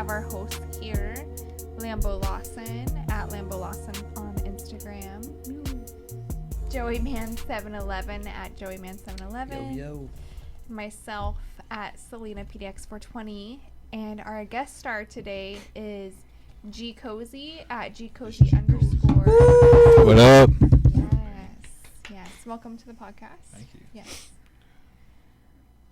have our host here, Lambo Lawson, at Lambo Lawson on Instagram. Joeyman711 at Joeyman711. Yo. Myself at Selena PDX420. And our guest star today is G Cozy at GCozy_. What up? Yes. Welcome to the podcast. Thank you. Yes.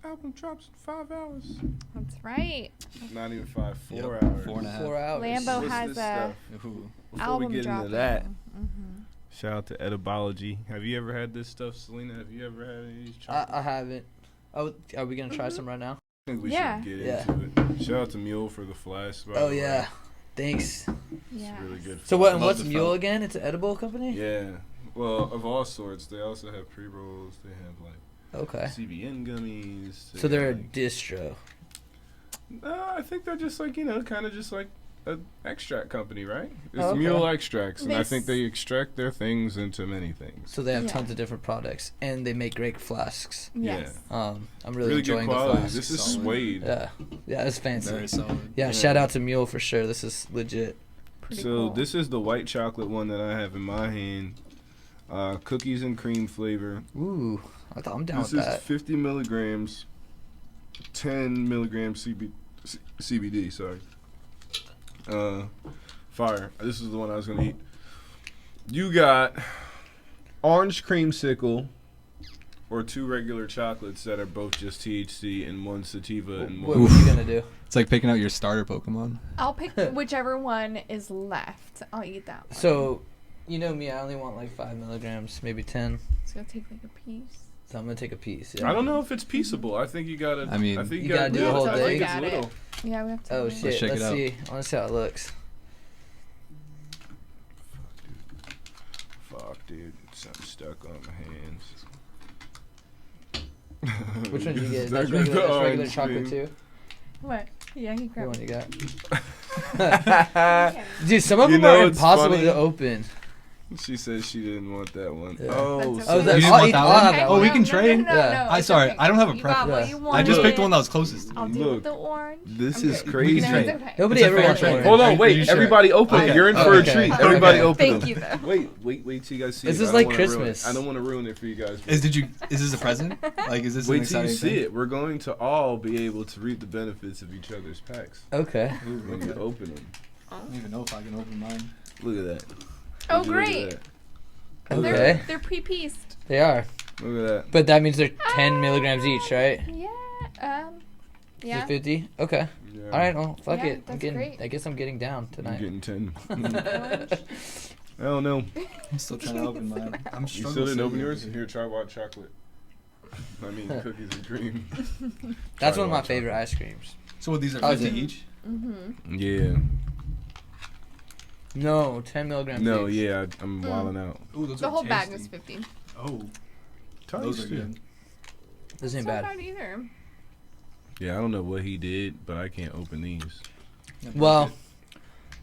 Album drops in 5 hours. That's right. Not even 5, 4 Yep. hours. 4.5. 4 hours. Lambo What's has this a stuff? Ooh. Before album we get dropping. into that, Mm-hmm. shout out to Edibology. Have you ever had this stuff, Selena? Have you ever had any of these chocolates? I haven't. Oh, are we gonna try some right now? I think we Yeah. should get Yeah. into it. Shout out to Mule for the flash. by Oh the way. yeah. Thanks. Yeah. It's really good. So what? And Love what's the Mule felt. again? It's an edible company. Yeah. Well, of all sorts. They also have pre-rolls. They have like Okay. CBN gummies. So they're a like, distro. I think they're just like, kind of just like an extract company, right? It's Oh, okay. Mule Extracts, and I This- think they extract their things into many things. So they have Yeah. tons of different products, and they make great flasks. Yes. I'm really, Really enjoying good the quality. flasks. This is Solid. suede. Yeah, it's fancy. Very solid. Yeah, Yeah. shout out to Mule for sure. This is legit. Pretty So cool. this is the white chocolate one that I have in my hand. Cookies and cream flavor. Ooh, I'm down This with is that. 50 milligrams, 10 milligrams CBD. Sorry. Fire. This is the one I was gonna eat. You got orange creamsicle, or 2 regular chocolates that are both just THC and 1 sativa and What 1. are you gonna do? It's like picking out your starter Pokemon. I'll pick whichever one is left. I'll eat that one. So, you know me, I only want like 5 milligrams, maybe 10. So I'll take like a piece. So I'm gonna take a piece. Yeah. I don't know if it's peaceable. I think you gotta. I mean, I think you you gotta gotta do do the the whole whole thing. thing. It's Look at little. Yeah, we have to. Oh wait. shit! check Let's it out. see. I want to see how it looks. Fuck, dude. Something stuck on my hands. Which one did you get? Stuck That's with regular, the that's regular orange chocolate cream. too. What? Yeah, he What grabbed one you it. got? Okay. Dude, some of You them know are what's impossible funny? to open. She said she didn't want that one. Yeah. Oh, That's so okay. that- You didn't I'll want eat- that I'll one? have that Oh, we one. can trade? Yeah. I sorry, okay. I don't have a You got what preference. you I just wanted. picked the one that was closest. I'll deal Look, with the orange. this I'm is good. crazy. No, it's okay. Nobody It's a ever fair wants trade. orange. Hold on, You wait. should. Everybody open Okay. it. You're in Oh, for okay. a treat. Okay. Everybody open Thank them. you, though. Wait till you guys see This it. is I don't like wanna ruin it. Christmas. I don't want to ruin it for you guys. Is this a present? Like, is this an Wait till you exciting see thing? it. We're going to all be able to reap the benefits of each other's packs Okay. when you open them. I don't even know if I can open mine. Look at that. Oh, Would you look at great. that? Okay. They're pre-pieced. They are, Look at that. but that means they're 10 milligrams each, right? Yeah. Is Yeah. it 50? Okay. Yeah. All right. Well, fuck Yeah, it. I'm that's getting. great. I guess I'm getting down I'm tonight. getting 10. Orange. I don't know. I'm still trying to open mine. I'm You struggling. still didn't to open see yours? it. Here, try white chocolate. I mean, cookies and cream. That's Try one of my white favorite chocolate. ice creams. So these are Oh, is 50 it? each? Mm-hmm. Yeah. No, 10 milligrams. No, each. yeah, I'm wilding out. Ooh, those The are whole bag tasty. is 50. Oh, those are Tasty. good. This ain't Not bad. bad either. Yeah, I don't know what he did, but I can't open these. Well,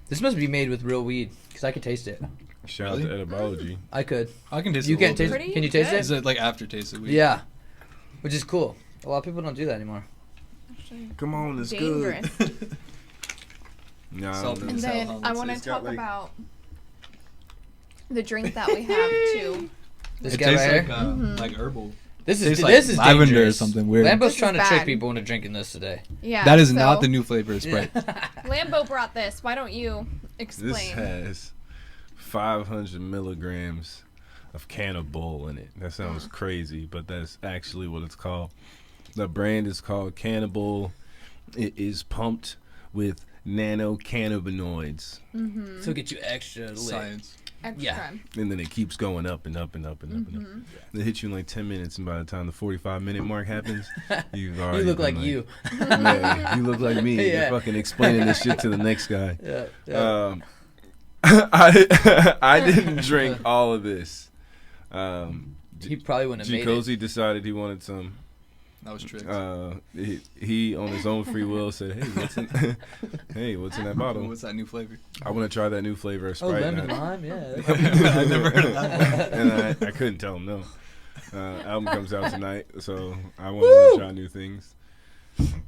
this must be made with real weed because I could taste it. Shout out Really? to Etymology. I could. I can taste You it a can't little taste. bit. Pretty Can you taste good. it? Is it like aftertaste of weed? Yeah, which is cool. A lot of people don't do that anymore. Actually, Come on, it's dangerous. good. Nah, I don't Salty. know. And Sal then Holland I says want to it's got, talk like- about the drink that we have too. This It guy tastes right like here. Mhm. like herbal. This is tastes this like is lavender or dangerous. something weird. Lambo's This trying is to trick bad. people into drinking this today. Yeah. That is so not the new flavor of Sprite. Lambo brought this. Why don't you This explain? has 500 milligrams of Cannibal in it. That sounds crazy, but that's actually what it's called. The brand is called Cannibal. It is pumped with nanocannabinoids, Mm-hmm. So get you extra lit. Science. Extra. yeah. and then it keeps going up and up and up and up and up. Mm-hmm. It hits you in like 10 minutes, and by the time the 45-minute mark happens, you've already You look been like you. Yeah, you look like me. Yeah. You're fucking explaining this shit to the next guy. Yeah. I didn't drink all of this. He probably wouldn't have made it. Cozy decided he wanted some. That was tricked. He on his own free will said, "Hey, what's in that bottle? What's that new flavor? I want to try that new flavor of Oh, Sprite." lemon And I- lime, yeah. I've never heard of that. and I couldn't tell him no. Album comes out tonight, so I wanted to try new things.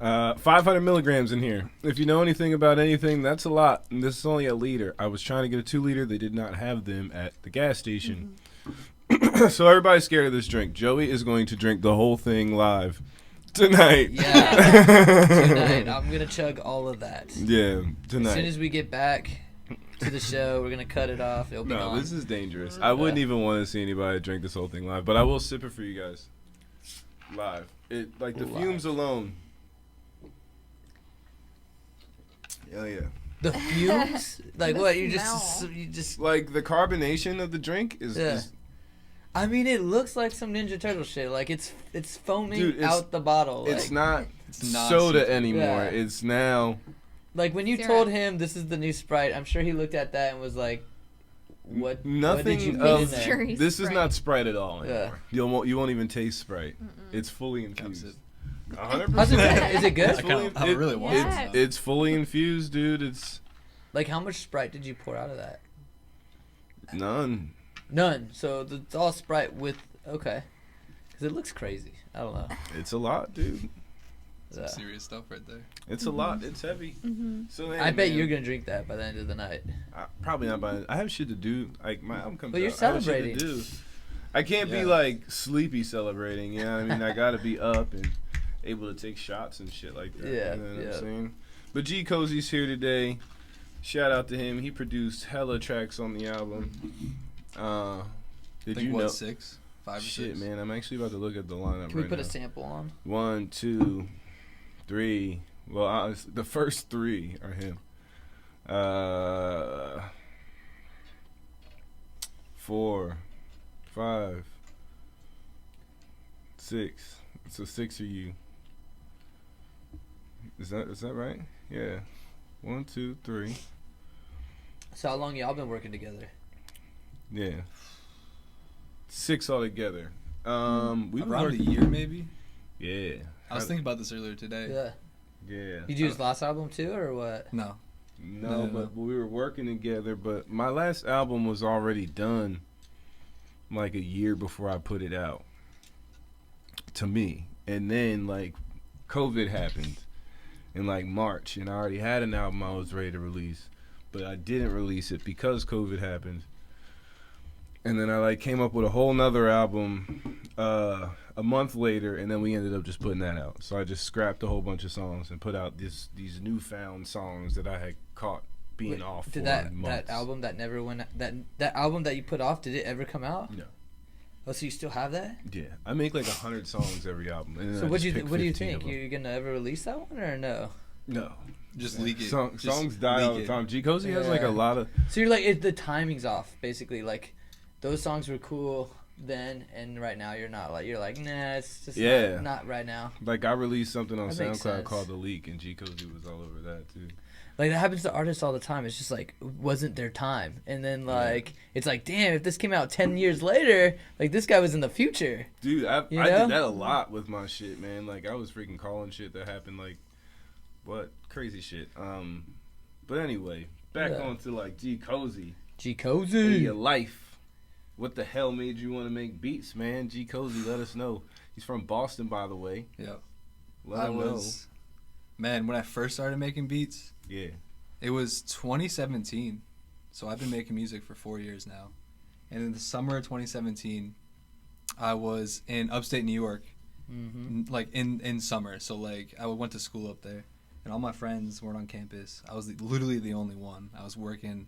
500 milligrams in here. If you know anything about anything, that's a lot. And this is only a liter. I was trying to get a 2 liter. They did not have them at the gas station. So everybody's scared of this drink. Joey is going to drink the whole thing live tonight. Yeah. Tonight. I'm going to chug all of that. Yeah, tonight. As soon as we get back to the show, we're going to cut it off. It'll be gone. This is dangerous. I wouldn't even want to see anybody drink this whole thing live, but I will sip it for you guys. Live. It like the fumes alone. Hell yeah. The fumes? Like what? You smell. just Like the carbonation of the drink is I mean, it looks like some Ninja Turtle shit. Like it's foaming Dude, out the bottle. It's like, not soda anymore. Yeah. It's now like when you Syrup. told him this is the new Sprite, I'm sure he looked at that and was like, "What? nothing What did you put of in there?" Mystery this is Sprite. not Sprite at all anymore. Yeah. You won't even taste Sprite. It's fully infused. 100%. How's it taste? Is it good? It's fully- I really want it. some. It's fully infused, dude. It's Like how much Sprite did you pour out of that? none. None. So it's all Sprite with okay, because it looks crazy. I don't know. It's a lot, dude. Some Yeah. serious stuff right there. It's a lot. It's heavy. Mm-hmm. So I bet you're gonna drink that by the end of the night. Probably not by. I have shit to do. Like my album comes But you're out. I have shit celebrating. to do. I can't be Yeah. like sleepy celebrating. You know what I mean? I gotta be up and able to take shots and shit like that. Yeah, You know what yeah. I'm saying? But G Cozy's here today. Shout out to him. He produced hella tracks on the album. I Did think you what, know? 6? 5 or 6? Shit, man. I'm actually about to look at the lineup Can we right put now. a sample on? 1, 2, 3. Well, the first 3 are him. 4, 5, 6. So 6 are you. Is that right? Yeah. 1, 2, 3. So how long y'all been working together? Yeah. 6 altogether. We've been Around a working. year, maybe? Yeah. I was thinking about this earlier today. Yeah. Yeah. You do his last album too, or what? No. No, No. but we were working together. But my last album was already done, like a year before I put it out. To me, and then like COVID happened in like March, and I already had an album I was ready to release, but I didn't release it because COVID happened. And then I like came up with a whole nother album a month later, and then we ended up just putting that out. So I just scrapped a whole bunch of songs and put out these newfound songs that I had caught being Wait, off for did that months. album that never went that album that you put off, did it ever come out? No. Oh, so you still have that? Yeah, I make like 100 songs every album. And then So I what just pick do you 15 of think? them. You're gonna ever release that one or no? No. Just leak it. Songs Just die leak all the it. time. G Cozy has like Yeah. a lot of. So you're like the timing's off, basically. Like those songs were cool then, and right now you're not. Like you're like, nah, it's just Yeah. not right now. Like I released something on That makes SoundCloud sense. called The Leak, and G Cozy was all over that too. Like that happens to artists all the time. It's just like wasn't their time, and then like it's like, damn, if this came out 10 years later, like this guy was in the future. Dude, I You did know? that a lot with my shit, man. Like I was freaking calling shit that happened, like what crazy shit. But anyway, back Yeah. on to like G Cozy. G Hey, Cozy. your life. What the hell made you want to make beats, man? G Cozy, let us know. He's from Boston, by the way. Yeah. Let him know. Man, when I first started making beats, Yeah. it was 2017. So I've been making music for 4 years now. And in the summer of 2017, I was in upstate New York, like in summer. So like I went to school up there, and all my friends weren't on campus. I was literally the only one. I was working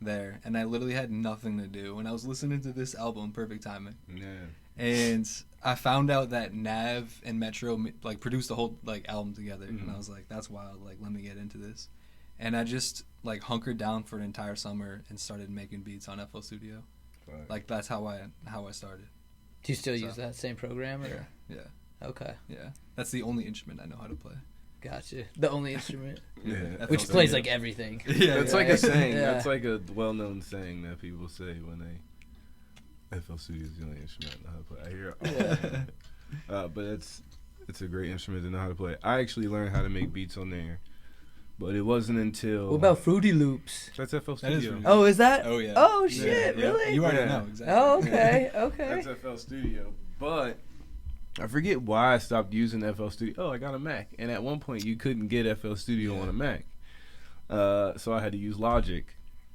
there, and I literally had nothing to do. And I was listening to this album, Perfect Timing. Yeah. And I found out that Nav and Metro like produced the whole like album together, and I was like, "That's wild! Like, let me get into this." And I just like hunkered down for an entire summer and started making beats on FL Studio. Fine. Like that's how I started. Do you still So- use that same program or? Yeah, Okay, yeah. That's the only instrument I know how to play. gotcha. The only instrument Yeah. which FL plays Studio. like everything. Yeah, That's yeah. like a saying. Yeah. That's like a well-known saying that people say when they FL Studio is the only instrument I know how to play. I hear it all the time. But it's a great instrument to know how to play. I actually learned how to make beats on there, but it wasn't until What about Fruity Loops? that's FL That is Studio. Fruity Oh, is that? Oh yeah. Oh shit! Yeah, Really? You already Yeah. know exactly. Oh, okay. Okay. That's FL Studio. But I forget why I stopped using FL Studio. Oh, I got a Mac, and at one point you couldn't get FL Studio on a Mac, so I had to use Logic.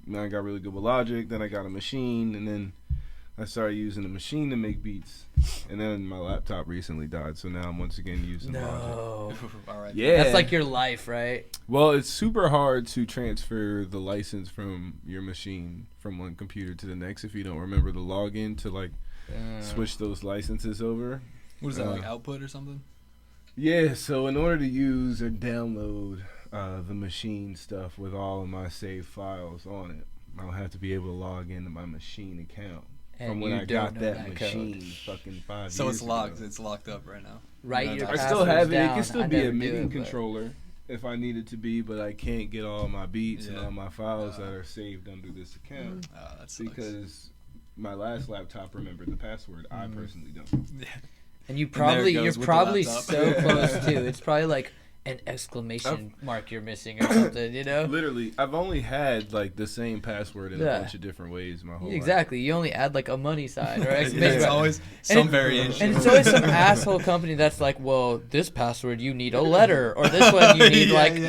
And I got really good with Logic. Then I got a machine, and then I started using the machine to make beats. And then my laptop recently died, so now I'm once again using Logic. No. All right. Yeah, That's like your life, right? Well, it's super hard to transfer the license from your machine from one computer to the next if you don't remember the login to like switch those licenses over. What is that, like output or something? Yeah, so in order to use or download the machine stuff with all of my saved files on it, I'll have to be able to log into my machine account from when I got that machine fucking 5 years ago. So it's locked. It's locked up right now. Write your I still have it. It down. can still I be never a do MIDI it, but- controller if I need it to be, but I can't get all my beats and all my files that are saved under this account That sucks. because my last laptop remembered the password. I personally don't. Yeah. And you're there it goes with the probably laptop. so close too. It's probably like an exclamation mark you're missing or something, you know? Literally, I've only had like the same password in a Yeah. bunch of different ways my whole life. Exactly. You only add like a money sign or Yeah, exclamation it's mark. always And some it- variation. And it's always some asshole company that's like, well, this password you need a letter, or this one you need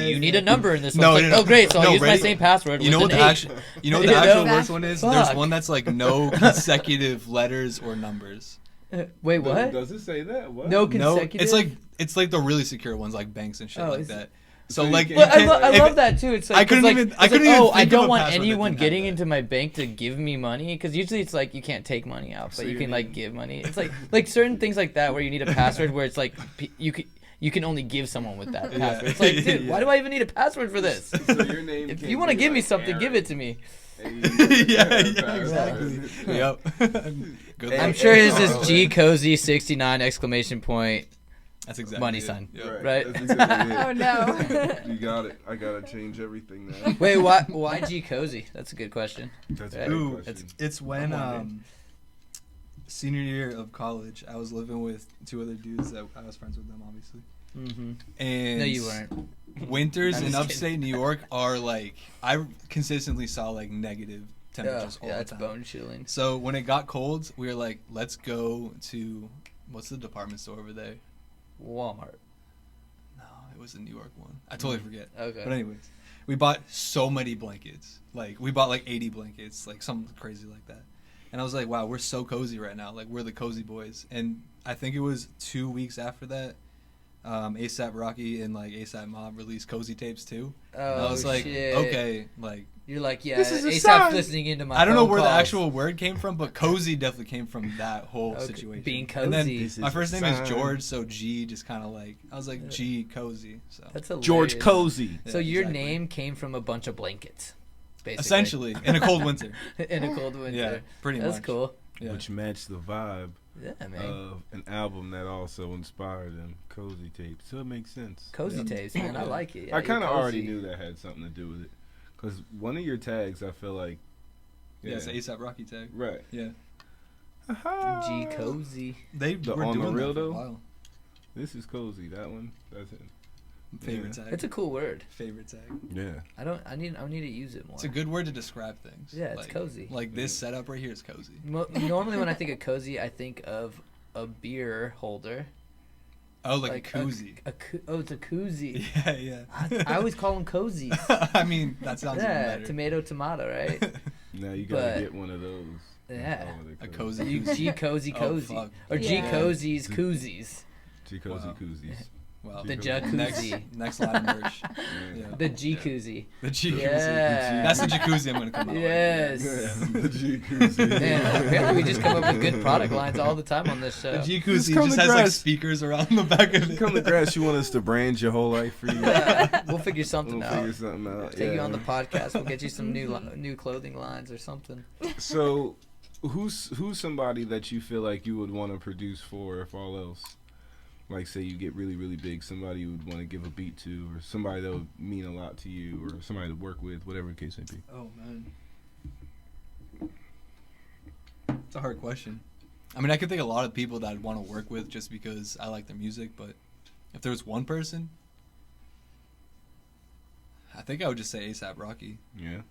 you need a number in this one. No, It's like, no, oh great, so I'll no, use my ready? same password. You know with what an the H. actual you know what You the know? actual worst one is? There's Fuck. one that's like no consecutive letters or numbers. Wait, what? Does it say that? What? No No, consecutive. it's like the really secure ones like banks and shit Oh, like is that. So So you like can't- But you I can't- love if- that too. It's like I couldn't it's like, even- it's I like, couldn't even oh, I think of don't a want password that anyone didn't have getting that. into my bank to give me money because usually it's like you can't take money out, So but you you can like need- give money. It's like certain things like that where you need a password where it's like you can only give someone with that password. It's like, dude, why do I even need a password for this? So your name If can't you want to be give me like something, give Aaron. it to me. yeah, Exactly. Yep. Good I'm luck. sure his is G Cozy 69 exclamation point. That's exactly money it. sign. Yep. Right. That's exactly it. Oh no. You got it. I gotta change everything now. Wait, why G Cozy? That's a good question. That's a Right. great Ooh, question. it's when I'm wondering. senior year of college, I was living with two other dudes that I was friends with them, obviously. Mm-hmm. And No, you weren't. Winters I'm in just upstate New York are like I consistently saw like negative temperatures all Yeah, the it's time. bone chilling. So when it got cold, we were like, let's go to what's the department store over there? Walmart. No, it was the New York one. I totally forget. Okay. But anyways, we bought so many blankets. Like we bought like 80 blankets, like something crazy like that. And I was like, wow, we're so cozy right now. Like we're the cozy boys. And I think it was 2 weeks after that, ASAP Rocky and like ASAP Mob released cozy tapes too. And Oh, I was like, shit. okay, like You're like, yeah, This is a ASAP's sign. listening into my I don't know phone where the calls. actual word came from, but cozy definitely came from that whole Okay, situation. being And then cozy. This my is first a name is sign. George, so G just kind of like I was like G cozy. So That's hilarious. George Cozy. So Yeah, your exactly. name came from a bunch of blankets, basically. essentially in a cold winter. In a cold winter. Yeah, pretty That's much. cool. Yeah. Which matched the vibe Yeah, man. of an album that also inspired them, Cozy Tapes. So it makes sense. Cozy Yeah. tapes, man. I Yeah. like it. Yeah, I kind of you're already cozy. knew that had something to do with it. Because one of your tags, I feel like. Yeah, it's ASAP Rocky tag. Right. Yeah, G Cozy. they The were on the doing real that for a though? while. This is Cozy. That one. That's it. Favorite Yeah. tag. It's a cool word. favorite tag. Yeah. I need to use it more. It's a good word to describe things. Yeah, it's Like- cozy. Like this setup right here is cozy. Normally when I think of cozy, I think of a beer holder. Oh, like a koozie. It's a koozie. Yeah, yeah. I always call them cozies. I mean, that sounds even Yeah, better. tomato, right? Now you gotta But- get one of those. Yeah. Oh, they're A cozy You G cozy Oh, cozy fuck. or G Yeah. cozies koozies. G Cozy Wow. Koozies. Wow. The Next, jacuzzi. next line of merch. Yeah. Yeah. The jacuzzi. The jacuzzi. Yeah. That's the jacuzzi I'm gonna come out Yes. The G Koozie. Man, apparently we just come up with good product lines all the time on this show. with. The Just jacuzzi come just to has like grass. speakers around the back of it. Come to grass. You want us to brand your whole life for you? Yeah, we'll figure something We'll out. figure something out. Take you yeah. on the podcast. We'll get you some new clothing lines or something. So, who's somebody that you feel like you would want to produce for, if all else? Like, say you get really, really big, somebody you would want to give a beat to, or somebody that would mean a lot to you, or somebody to work with, whatever the case may be. Oh man, it's a hard question. I mean, I could think of a lot of people that I'd want to work with just because I like their music. But if there was one person, I think I would just say ASAP Rocky Yeah.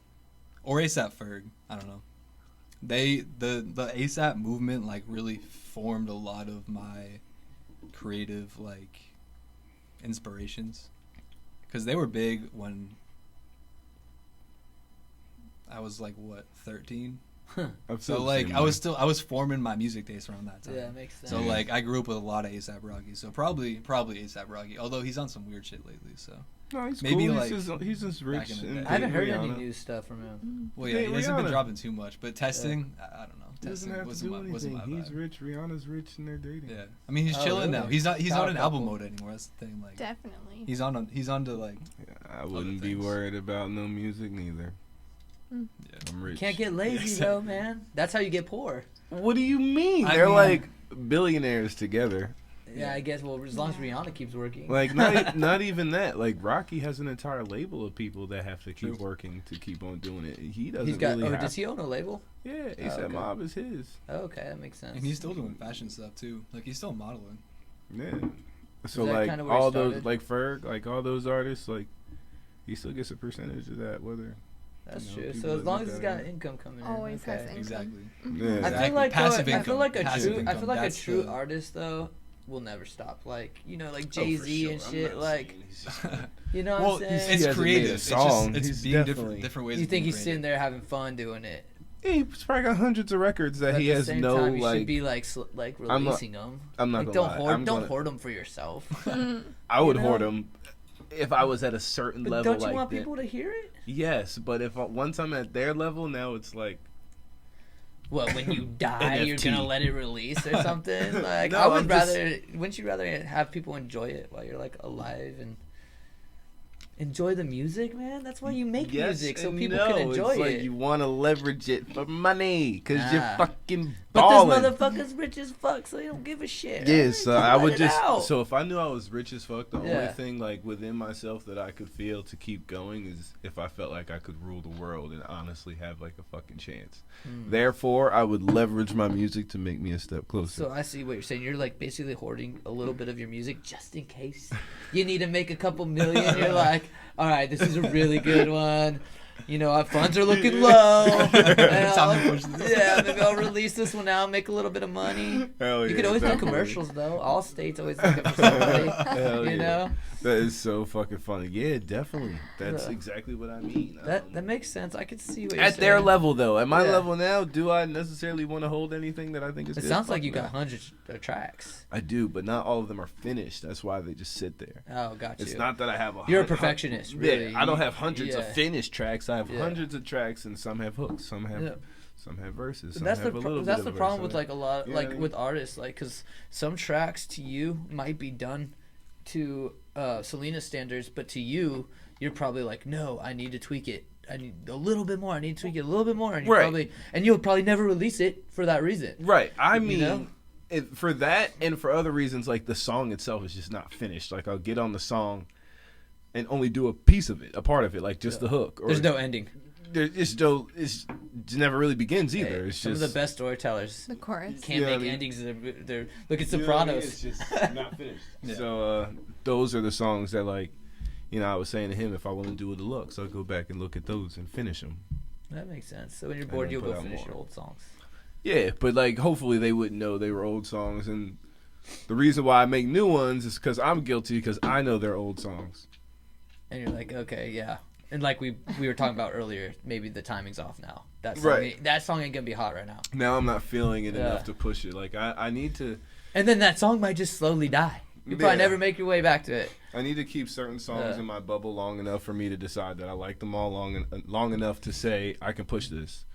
or ASAP Ferg. I don't know. The ASAP movement like really formed a lot of my creative like inspirations, because they were big when I was like 13. So like I was forming my music taste around that time. Yeah, it makes sense. So like I grew up with a lot of A$AP Rocky. So probably A$AP Rocky. Although he's on some weird shit lately. So no, he's maybe cool. like he's just rich. back in the day. I haven't heard Rihanna. any new stuff from him. well, yeah, Date he hasn't been Rihanna. dropping too much. But testing, I don't know. He doesn't Testing have to wasn't do my, wasn't anything. my He's vibe. rich. Rihanna's rich, and they're dating. Yeah, I mean he's Oh, chilling now. really? He's not Power in album couple. mode anymore. That's the thing. Like Definitely. he's on to like I wouldn't be things. worried about no music neither. yeah. I'm rich. Can't get lazy though, man. That's how you get poor. What do you mean? I They're mean- like billionaires together. Yeah, I guess. Well, as long as Rihanna keeps working. Like not even that. Like Rocky has an entire label of people that have to keep True. working to keep on doing it. He doesn't He's got. really have. Does he own a label? Yeah, A$AP okay. Mob is his. Oh, okay, that makes sense. And he's still doing fashion stuff too. Like he's still modeling. Yeah. So that like kinda where he all those started? like Ferg, like all those artists, like he still gets a percentage of that. Whether That's you know, true. people So as that long look as he's at got it. income coming in. Always has okay. income. Exactly. Yeah. I Exactly. feel like Passive I feel income. like a Passive true. I income. feel like a That's true the- artist though will never stop. Like like Oh, Jay for Z sure. and I'm shit. not Like saying he's just not- you know Well, what I'm saying? He it's hasn't made creative. a It's song. just He's being definitely- different ways. You of think being he's sitting creative. there having fun doing it? Yeah, he's probably got hundreds of records that But he at the has same no time, you should like. be like I'm not- releasing them. I'm not Like gonna lie. don't I'm gonna- hoard them for yourself. I would you know? hoard them if I was at a certain But level. don't you like want that. people to hear it? Yes, but if once I'm at their level, now it's like Well, when you die, you're NFT. gonna let it release or something. Like No, I would I'm just- rather. Wouldn't you rather have people enjoy it while you're like alive and enjoy the music, man? That's why you make yes music so and people no. can enjoy it's like it. you want to leverage it for money because you're Nah. fucking But balling. this motherfucker's rich as fuck, so he don't give a shit. Yeah, right? so Just I let would it just out. so if I knew I was rich as fuck, the only Yeah. thing like within myself that I could feel to keep going is if I felt like I could rule the world and honestly have like a fucking chance. Therefore, I would leverage my music to make me a step closer. So I see what you're saying. You're like basically hoarding a little bit of your music just in case you need to make a couple million. You're like, all right, this is a really good one. You know, our funds are looking low. Yeah, maybe I'll release this one now, make a little bit of money. Hell You yeah, could always do definitely. commercials though. All states always looking for somebody. Hell You yeah. know, That is so fucking funny. Yeah, definitely. That's Yeah. exactly what I mean. that makes sense. I could see what you're At saying. their level, though. At my Yeah. level now, do I necessarily want to hold anything that I think is It good? sounds like Fuck you got no. hundreds of tracks. I do, but not all of them are finished. That's why they just sit there. Oh, got you. It's not that I have a You're a hun- perfectionist, hun- really. Yeah, I don't have hundreds of Yeah. finished tracks. I have Yeah. hundreds of tracks, and some have hooks, some have Yeah. some have verses. Some That's have the a little that's bit the of a problem verse with in it. like a lot You know like what I mean? with artists, like because some tracks to you might be done to Selena standards, but to you you're probably like, no, I need to tweak it. I need a little bit more. I need to tweak it a little bit more, and you Right. probably you'll probably never release it for that reason. Right. I You mean, know? for that and for other reasons, like the song itself is just not finished. Like I'll get on the song and only do a piece of it, a part of it, like just the hook. Or There's no ending. It never really begins either. Hey, It's some just of the best storytellers The chorus. can't You know make what I mean? endings. They're look at You know what I mean? Sopranos. It's just not finished. Yeah. So those are the songs that like, you know, I was saying to him, if I want to do a deluxe, I'll go back and look at those and finish them. That makes sense. So when you're And bored, then you'll put go out finish more. your old songs. Yeah, but like hopefully they wouldn't know they were old songs, and the reason why I make new ones is because I'm guilty because I know they're old songs. And you're like, okay, yeah. And like we were talking about earlier, maybe the timing's off now. That song, Right. that song ain't gonna be hot right now. Now I'm not feeling it Yeah. enough to push it. Like I need to. And then that song might just slowly die. You probably Yeah. never make your way back to it. I need to keep certain songs Yeah. in my bubble long enough for me to decide that I like them all long enough to say I can push this.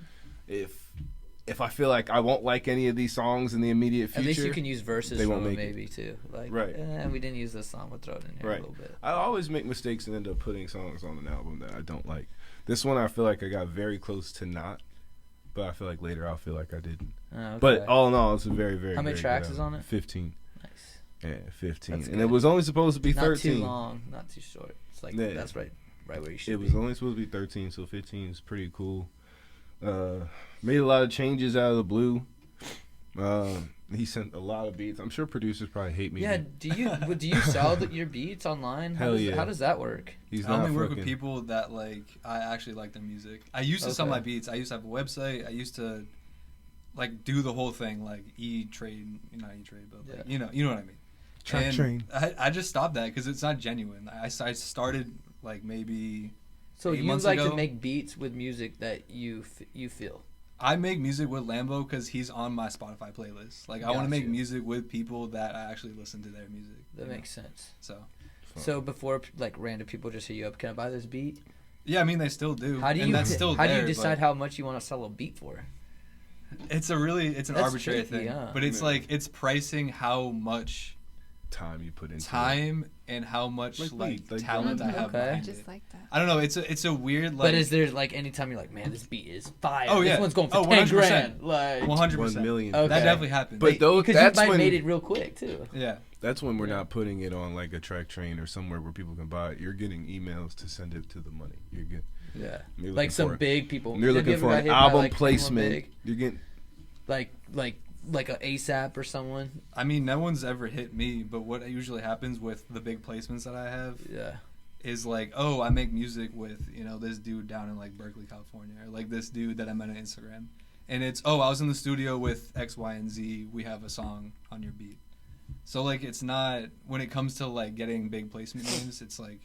If I feel like I won't like any of these songs in the immediate future, At least you can use verses they from won't it make it. maybe too. Like, Right. we didn't use this song. We'll throw it in here Right. a little bit. I always make mistakes and end up putting songs on an album that I don't like. This one I feel like I got very close to not, but I feel like later I'll feel like I didn't. Okay. But all in all, it's a very, very How many very tracks good is album. on it? 15. Nice. Yeah, 15. That's And good. it was only supposed to be Not 13. too long, not too short. It's like Yeah. that's right where you should It be. was only supposed to be 13, so 15 is pretty cool. Made a lot of changes out of the blue. He sent a lot of beats. I'm sure producers probably hate me. Yeah. Do you sell your beats online? Hell yeah. How does that work? He's I not only work with fucking- people that like I actually like their music. I used to sell Okay. my beats. I used to have a website. I used to like do the whole thing, like not E-Trade, but like, Yeah. you know what I mean. Track And train. I just stopped that because it's not genuine. I started like maybe So 8 you months like ago. to make beats with music that you feel. I make music with Lambo because he's on my Spotify playlist. Like, I want Got to make you. music with people that I actually listen to their music. That you know? makes sense. So, So before like random people just hit you up, can I buy this beat? yeah, I mean, they still do. How do and you that's still how do there, you decide but how much you want to sell a beat for? it's an That's arbitrary tricky, thing. huh? But it's Yeah. like, it's pricing how much Time you put into time and how much Like like weed, like talent I Mhm. have Okay. behind Just it. like that. I don't know. It's a weird like. But is there like any time you're like, man, this beat is fire. Oh, yeah. This one's going for Oh, 10 100%. grand. Like 100%. 1 million. Okay. That definitely happens. But those, because you that's might when made it real quick too. yeah. that's when we're Yeah. not putting it on like a track train or somewhere where people can buy it. You're getting emails to send it to the money. You're getting Yeah. You're Like looking some for- big people. you're Have you looking ever for got an hit by, album like, anyone placement. big? You're getting Like a ASAP or someone. I mean, no one's ever hit me, but what usually happens with the big placements that I have Yeah. is like, oh, I make music with, this dude down in like Berkeley, California, or like this dude that I met on Instagram. And it's, oh, I was in the studio with X, Y, and Z. We have a song on your beat. So like, it's not, when it comes to like getting big placement names, it's like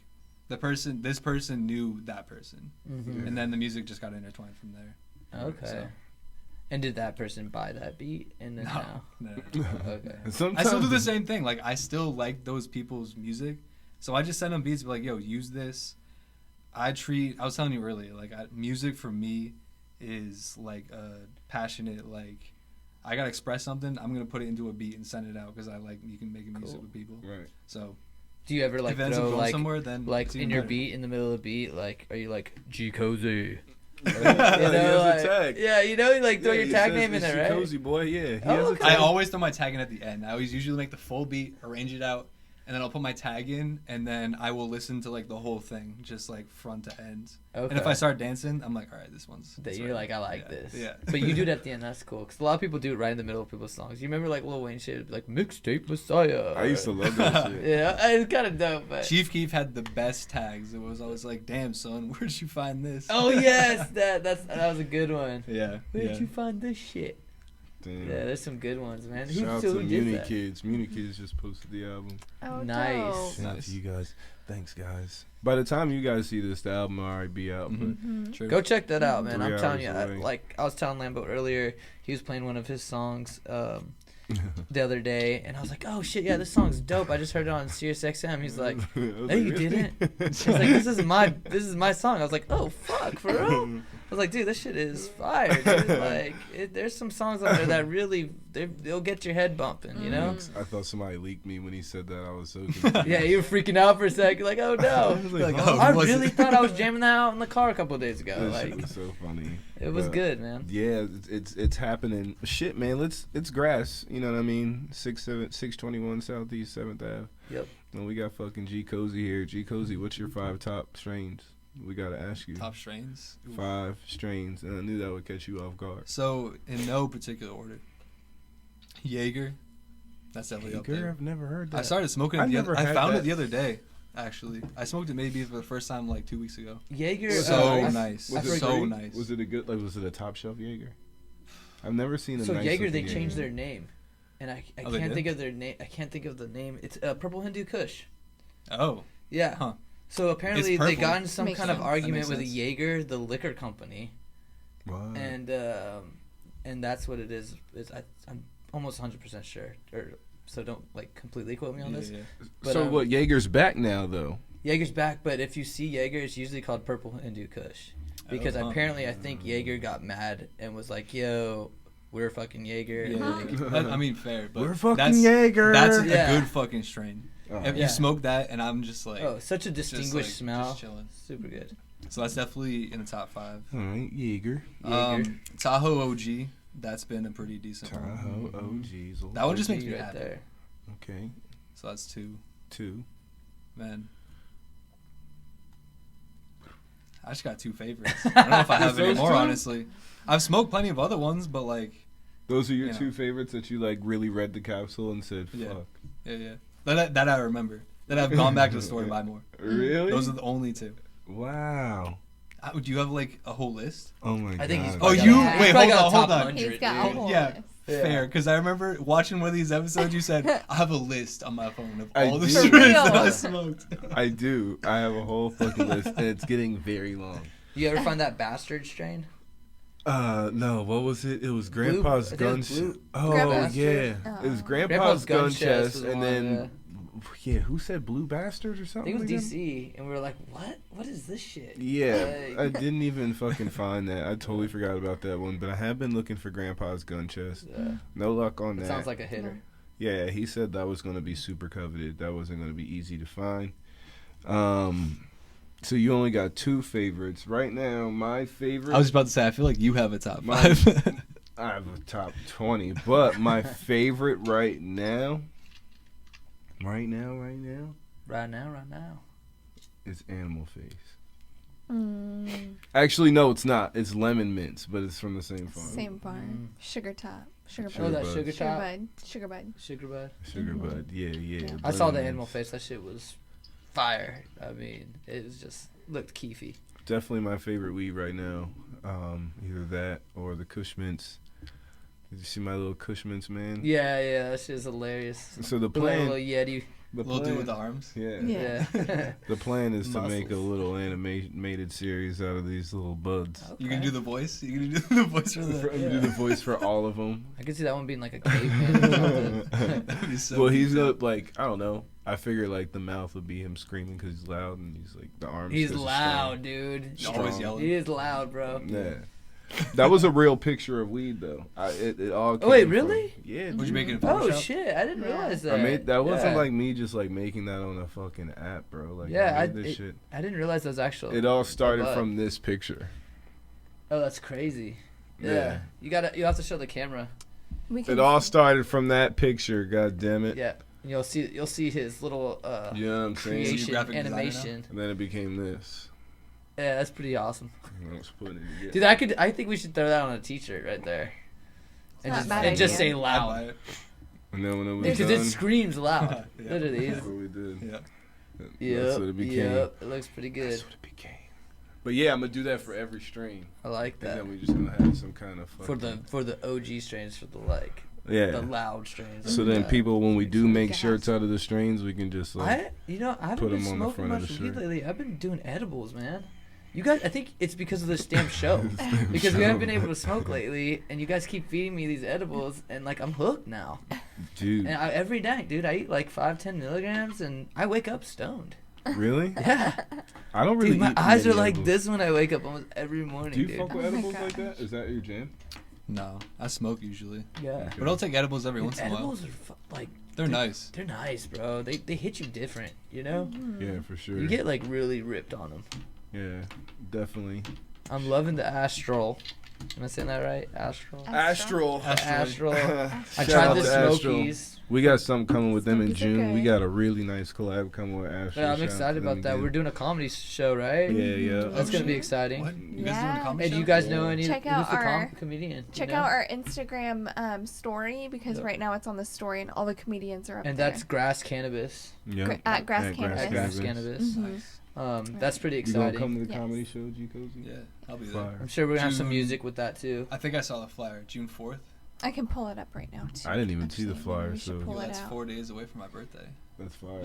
this person knew that person. Mm-hmm. And then the music just got intertwined from there. Okay. So, And did that person buy that beat? And then now. no. Okay. I sometimes still do the same thing. Like, I still like those people's music. So I just send them beats, be like, yo, use this. I was telling you earlier, like, music for me is like a passionate, like, I gotta express something. I'm gonna put it into a beat and send it out because I like you can make music Cool. with people. Right. So Do you ever like if it ends up throw going like somewhere, then like it's in even your better. beat in the middle of the beat? Like, are you like G Cozy? He has a tag. Yeah, you like throw Yeah, your he tag says name in it's there, right? Cozy boy, yeah. He Oh, has a okay. I tag. always throw my tag in at the end. I always usually make the full beat, arrange it out, and then I'll put my tag in, and then I will listen to like the whole thing, just like front to end. Okay. And if I start dancing, I'm like, all right, this one's. That this you're right. like, I like Yeah, this. yeah. But you do it at the end. That's cool. Because a lot of people do it right in the middle of people's songs. You remember like Lil Wayne shit, like mixtape Messiah. I used to love that shit. Yeah, it's kind of dope. But Chief Keef had the best tags. It was always like, damn son, where'd you find this? oh yes, that was a good one. Yeah. Where'd yeah. you find this shit? Damn. Yeah, there's some good ones, man. Shout out who to did Muni that? Kids. Muni Kids just posted the album. Oh, Nice. dope. Shout out Nice. to you guys. Thanks, guys. By the time you guys see this, the album will already be out. Mhm. Mhm. True. Go check that out, man. 3 I'm telling you, hours away. I was telling Lambo earlier, he was playing one of his songs the other day, and I was like, oh shit, yeah, this song's dope. I just heard it on Sirius XM. He's like, I was no, you really? didn't. He's like, this is my song. I was like, oh fuck, for real? I was like, dude, this shit is fire, dude. Like, there's some songs on there that really, they'll get your head bumping, you know? Mm. I thought somebody leaked me when he said that. I was so confused. Yeah, you were freaking out for a sec. You're like, oh I no. was Like, like, oh, I was really it? thought I was jamming that out in the car a couple of days ago. That shit Like, was so funny. it was But, good, man. Yeah, it's happening. Shit, man. It's grass. You know what I mean? 621 Southeast 7th Ave. Yep. And we got fucking G Cozy here. G Cozy, what's your 5 top strains? We gotta ask you. Top strains. Ooh. 5 strains, and I knew that would catch you off guard. So in no particular order. Jaeger. That's definitely up Jaeger, there. I've never heard that. I started smoking I it never I had found that. it the other day, actually. I smoked it maybe for the first time like 2 weeks ago. Jaeger. So I- nice. I Was it forget- so great? nice. Was it a good? Like, was it a top shelf Jaeger? I've never seen a So nice Jaeger, looking they changed their name, and I Oh, they can't did? think of their name. I can't think of the name. It's Purple Hindu Kush. Oh. Yeah. Huh. So apparently they purple. got in some Makes kind of sense. argument That with makes sense. Jaeger, the liquor company, Wow. and that's what it is. I'm almost 100% sure. So don't like completely quote me on this. Yeah. But, so what? Jaeger's back now, though. Jaeger's back, but if you see Jaeger, it's usually called Purple Hindu Kush, because Oh, huh. apparently I think Jaeger got mad and was like, "Yo, we're fucking Jaeger." Yeah, and, like, that- I mean, fair, but We're fucking that's, Jaeger. That's a Yeah. good fucking strain. Oh. If Yeah. you smoke that, and I'm just like, oh, such a just, distinguished like, smell. just chilling. Super good. So that's definitely in the top 5. All right, Jaeger. Jaeger. Tahoe OG. That's been a pretty decent one. Tahoe OGs. That one just OG makes me right happy. there. Okay, So that's 2. 2. Man. I just got 2 favorites. I don't know if I have any Those more, two? honestly. I've smoked plenty of other ones, but like, Those are your You know. 2 favorites that you like really read the capsule and said, Yeah. "Fuck." yeah. That I remember. That I've gone back to the store to buy more. Really? Those are the only 2. Wow. Do you have like a whole list? Oh my god. I think he's Oh, probably you- got- he's wait, probably hold got on, a top hold on. 100, He's got dude. a whole Yeah. list. fair. Because I remember watching one of these episodes. You said I have a list on my phone of I all the do. strains For real? that I smoked. I do. I have a whole fucking list, and it's getting very long. You ever find that bastard strain? No, what was it? It was Blue- Grandpa's I think it gun was chest. Blue- Oh, Grandpa's yeah. Bastard? It was Oh. Grandpa's gun chest, was and one, then, yeah, who said Blue Bastard or I something? think it was like that? DC, and we were like, "What? What is this shit?" Yeah, I Like- didn't even fucking find that. I totally forgot about that one, but I have been looking for Grandpa's gun chest. Yeah. No luck on It that. sounds like a hitter. Yeah, he said that was going to be super coveted. That wasn't going to be easy to find. So you only got 2 favorites. Right now, my favorite... I was about to say, I feel like you have a top My- 5. I have a top 20, but my favorite right now, Right now. is Animal Face. Mm, Actually, no, it's not. It's Lemon Mints, but it's from the same farm. same farm. Sugar top. Sugar Sugar Oh, bud. that Bud. sugar Sugar top, bud. Sugar bud. sugar bud. Sugar Mhm. Bud, yeah. Yeah. I saw the Lemon animal Mints. face. That shit was fire. I mean, it was just looked keefy. Definitely my favorite weed right now. Either that or the Kush Mints. Did you see my little Kush Mints, man? Yeah, that shit is hilarious. So the The little plan, Yeti. the Little dude plan, with the arms. yeah. Yeah. Yeah. The plan is to make a Muscles. little animated series out of these little buds. You can do the voice. You can do the voice for I'm the. gonna do the voice for all of them. I could see that one being like a caveman or something. He's so Well, he's detailed. like, I don't know. I figure like the mouth would be him screaming because he's loud, and he's like the arms. He's 'cause he's loud, dude. He's always strong. yelling. He is loud, bro. Yeah. That was a real picture of weed, though. It all. Oh, wait, came really? From, yeah. Would you dude. make it in Oh Photoshop? shit! I didn't Yeah. realize that. I made that wasn't Yeah. like me just like making that on a fucking app, bro. Like Yeah, I made this shit. I didn't realize that was actual. It all started bud. from this picture. Oh, that's crazy. Yeah. Yeah. You have to show the camera. We can It all started from that picture. God damn it. Yeah. And you'll see his little You know what I'm saying? creation graphic designer now? animation. And then it became this. Yeah, that's pretty awesome. I was putting it together. Dude, I think we should throw that on a t-shirt right there. It's not a bad And just idea. say I'd buy loud. it. And then when it was Because done, it screams loud. Yeah. Literally. that's what we did. Yeah. That's what it became. Yep. It looks pretty good. That's what it became. But yeah, I'm gonna do that for every strain. I like And that. then we just gonna have some kind of For the OG strains, for the yeah. the loud strains. So then Yeah. people, when we do So we make can shirts have out of the strains, we can just like. I haven't put been 'em on the smoking front of much the weed shirt. lately. I've been doing edibles, man. You guys, I think it's because of this damn show. Damn Because we haven't been show. able to smoke lately, and you guys keep feeding me these edibles, and like I'm hooked now. Dude, And every night, dude, I eat like 5-10 milligrams, and I wake up stoned. really? Yeah, I don't really. dude, my eat eyes are many like edibles. this when I wake up almost every morning, Do you dude. fuck with Oh my edibles like gosh. that? Is that your jam? No, I smoke usually, Yeah, but I'll take edibles every Dude, once in a while. edibles are like They're dude, nice. They're nice, bro. They hit you different, you know. Yeah, for sure. You get like really ripped on them. Yeah, definitely. I'm loving the Astral. Am I saying that right? Astral. Astral. Astral. I Shout tried out the to Astral. Smokies. We got something coming with them in Smokies are June. We good. got a really nice collab coming with Astral. Yeah, I'm Shout out excited to them about that. again. We're doing a comedy show, right? Yeah, yeah. That's gonna be shit. exciting. What? You guys doing Yeah. a comedy Hey, do show? you guys know Yeah. any? Check who's out the our- comedian? Do you Check know? out our Instagram story because Yep. right now it's on the story and all the comedians are up And there. that's Grass Cannabis. Yep. at Grass At Cannabis. At Grass Cannabis. Mhm. Nice. That's pretty You gonna exciting. come to the Yes. comedy show, G Cozy? Yeah, I'll be there. Fire. I'm sure we're gonna have some June- music with that too. I think I saw the flyer, June 4th. I can pull it up right now too. I didn't even see the actually. flyer, We should so- pull Yo, it that's out. 4 days away from my birthday. That's fire.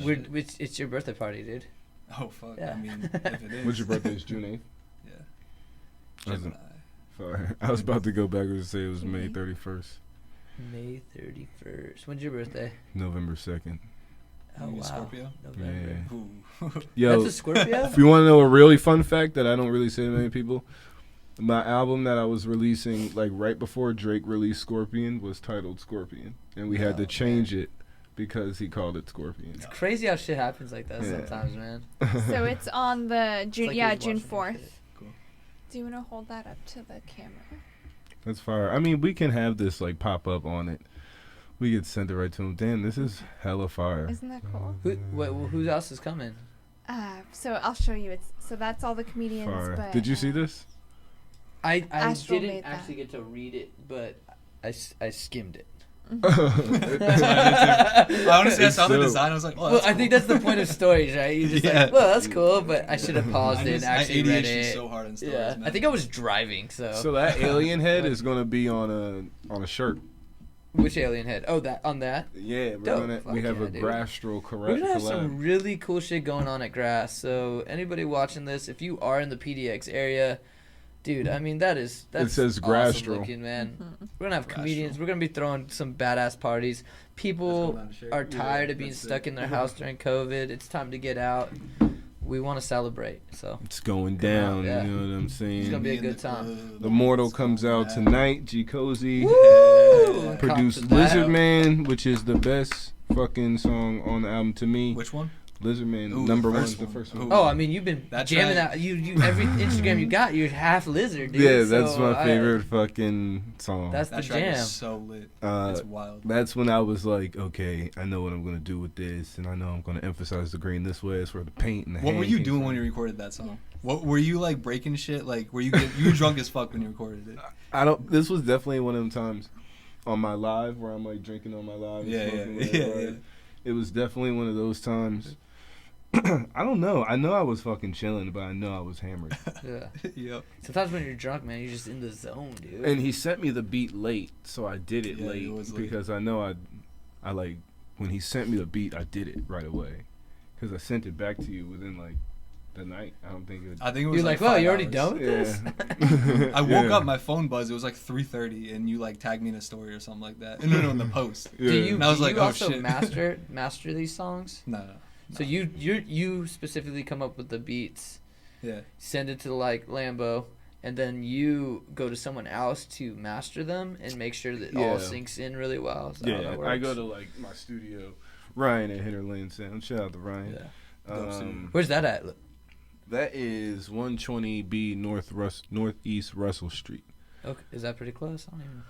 It's your birthday party, dude. Oh fuck! Yeah. I mean, if it is. What's your birthday? Is June 8th? Yeah. Doesn't- Gemini. Fire. I was about to go backwards and say it was May Mhm. 31st, May 31st. When's your birthday? November 2nd. Oh You wow. Scorpio? November. Yeah. Ooh. Yo, That's a Scorpio. if you want to know a really fun fact that I don't really say to many people, my album that I was releasing like right before Drake released Scorpion was titled Scorpion, and we had Oh, to change it because he called it Scorpion. It's crazy how shit happens like that Yeah. sometimes, man. So it's on the It's June, like yeah, he's June watching 4th. your shit. Cool. Do you want to hold that up to the camera? That's fire. I mean, we can have this like pop up on it. We could send it right to him. Damn, this is hella fire. Isn't that cool? Who else is coming? So I'll show you. So that's all the comedians. Fire. But, Did you see this? I Astral didn't made that. actually get to read it, but I skimmed it. Honestly, I It's saw the dope. design. I was like, oh, Well, that's I think cool. that's the point of stories, right? You just Yeah. like, well, that's cool, but I should have paused it and actually read ADHD it. so hard in stories, Yeah, man. I think I was driving, so. So that alien head is gonna be on a shirt. Which alien head? Oh, that on that. Yeah, Dope. we have Fuck a yeah, dude. Grastral We're gonna have some collab. really cool shit going on at Grass. So anybody watching this, if you are in the PDX area, dude, I mean that's says awesome Grastral. looking, man. Mhm. We're gonna have Grastral. comedians. We're gonna be throwing some badass parties. People are tired of being stuck in their house during COVID. It's time to get out. We want to celebrate. So It's going down. Yeah. You know what I'm saying? It's gonna be a in good the time. club. The Mortal It's comes going out down. tonight. G Cozy Woo! produced Cop to that. Lizard Man, which is the best fucking song on the album to me. Which one? Lizard Man, Ooh, number the one, first the one. first one. Ooh. Oh, I mean, you've been That jamming track- out. You every Instagram you got, you're half lizard, dude. Yeah, that's So my favorite fucking song. That's That the track jam. is so lit. It's wild. That's when I was like, okay, I know what I'm gonna do with this, and I know I'm gonna emphasize the green this way. It's where the paint and the. What were hand you came doing from. when you recorded that song? What were you like breaking shit? Like were you you were drunk as fuck when you recorded it? I don't. This was definitely one of them times on my live where I'm like drinking on my live. And Yeah, smoking yeah, with yeah, everybody. yeah. It was definitely one of those times. I don't know. I know I was fucking chilling, but I know I was hammered. Yeah. Yep. Sometimes when you're drunk, man, you're just in the zone, dude. And he sent me the beat late, so I did it Yeah, late it was late. because I know I like when he sent me the beat, I did it right away because I sent it back to you within like the night. I don't think it. I think it was You're like, well, 5 you already hours. done with this? Yeah. I woke Yeah. up, my phone buzzed. It was like 3:30, and you like tagged me in a story or something like that. No, in the post. Yeah. Do you, And I was do like, you oh, also shit. master these songs? No. So you specifically come up with the beats, Yeah. send it to like Lambo, and then you go to someone else to master them and make sure that all Yeah. sinks in really well. Is that how Yeah, that I go works? to like my studio, Ryan at Hitter Lane Sound. Shout out to Ryan. Yeah. Dope studio. Where's that at? That is 120B Northeast Russell Street. Okay, is that pretty close? I don't even.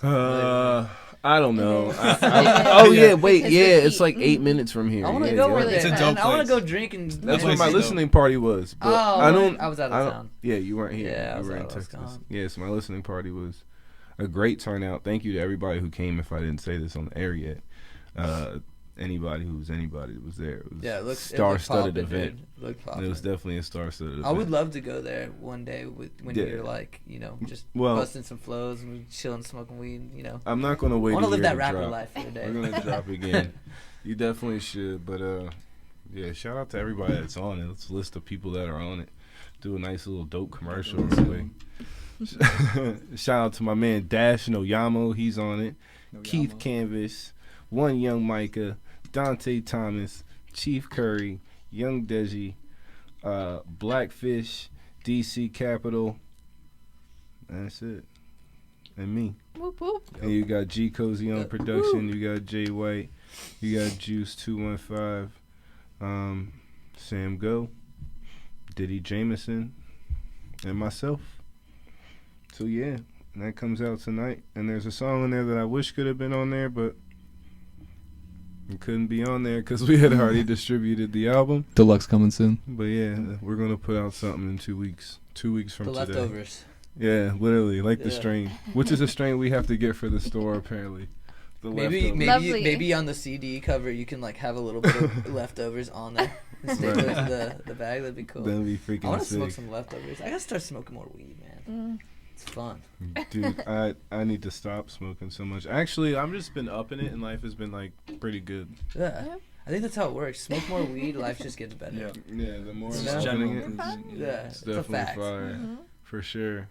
I don't know. It is. Oh yeah, wait, Because yeah, the it's like heat- 8 minutes from here. I want to Yeah, go yeah. where they. It's a dope I want to place. go drink and. That's That where place my is dope. listening party was. But Oh, I don't. I was out I of don't- town. Yeah, you weren't here. Yeah, I you was were in out, I was Texas. gone. Yeah, so my listening party was a great turnout. Thank you to everybody who came. If I didn't say this on the air yet, anybody was there. It was Yeah, it looks star-studded poppin', event. dude. It looked It was poppin'. definitely a star-studded event. I would love to go there one day when Yeah. you're like, just Well- busting some flows and we chilling, smoking weed. I'm not gonna wait. I want to a live year that rapper drop. life for a day. We're gonna drop again. You definitely should, but yeah. Shout out to everybody that's on it. Let's list the people that are on it. Do a nice little dope commercial real quick. Shout out to my man Dash Noyamo. He's on it. No Keith Yama. Canvas, One Young Micah, Dante Thomas, Chief Curry, Young Deji, Blackfish, DC Capital. That's it. And me. Whoop whoop. And you got G Cozy on production. You got Jay White. You got Juice 215. Sam Go. Diddy Jameson. And myself. So yeah, and that comes out tonight. And there's a song on there that I wish could have been on there, but it couldn't be on there because we had already distributed the album. Deluxe coming soon. But yeah, we're gonna put out something in 2 weeks. 2 weeks from The today. leftovers. Yeah, literally, like the Yeah. strain, which is a strain we have to get for the store apparently. The leftovers. Lovely. Maybe on the CD cover you can like have a little bit of leftovers on there. And stick Right. those in the bag. That'd be cool. That'd be I freaking want to smoke sick. some leftovers. I gotta start smoking more weed, man. It's fun. Dude, I need to stop smoking so much. Actually, I've just been upping it, and life has been like pretty good. Yeah. Yep. I think that's how it works. Smoke more weed, life just gets better. Yeah. Yeah, the more It's I'm just smoking general it, improvement. Yeah, it's it's a definitely fact. fire for sure.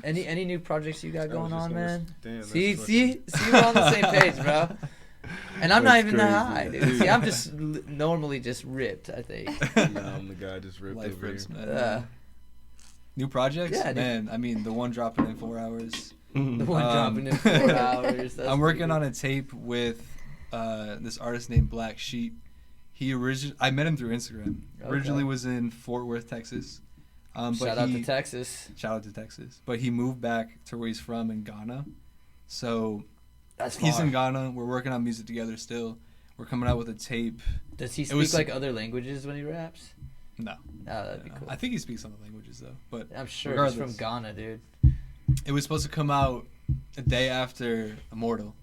Any new projects you got I was going just on, gonna man? damn, that's See, fucking- we're on the same page, bro. And I'm not That's even that crazy. high, dude. See, I'm just normally just ripped, I think. Nah, I'm the guy just ripped Life over rips, here. man. New projects? Yeah, dude. Man, I mean, the one dropping in 4 hours. The one dropping in 4 hours. That's I'm working pretty on a tape with this artist named Black Sheep. I met him through Instagram. Okay. Originally was in Fort Worth, Texas. good. But Shout out to Texas. Shout out to Texas. But he moved back to where he's from in Ghana. So That's he's far. in Ghana. We're working on music together still. We're coming out with a tape. Does he It speak was- like other languages when he raps? No. Oh, that'd be cool. I think he speaks other languages though. But I'm sure he's regardless. from Ghana, dude. it was supposed to come out a day after Immortal.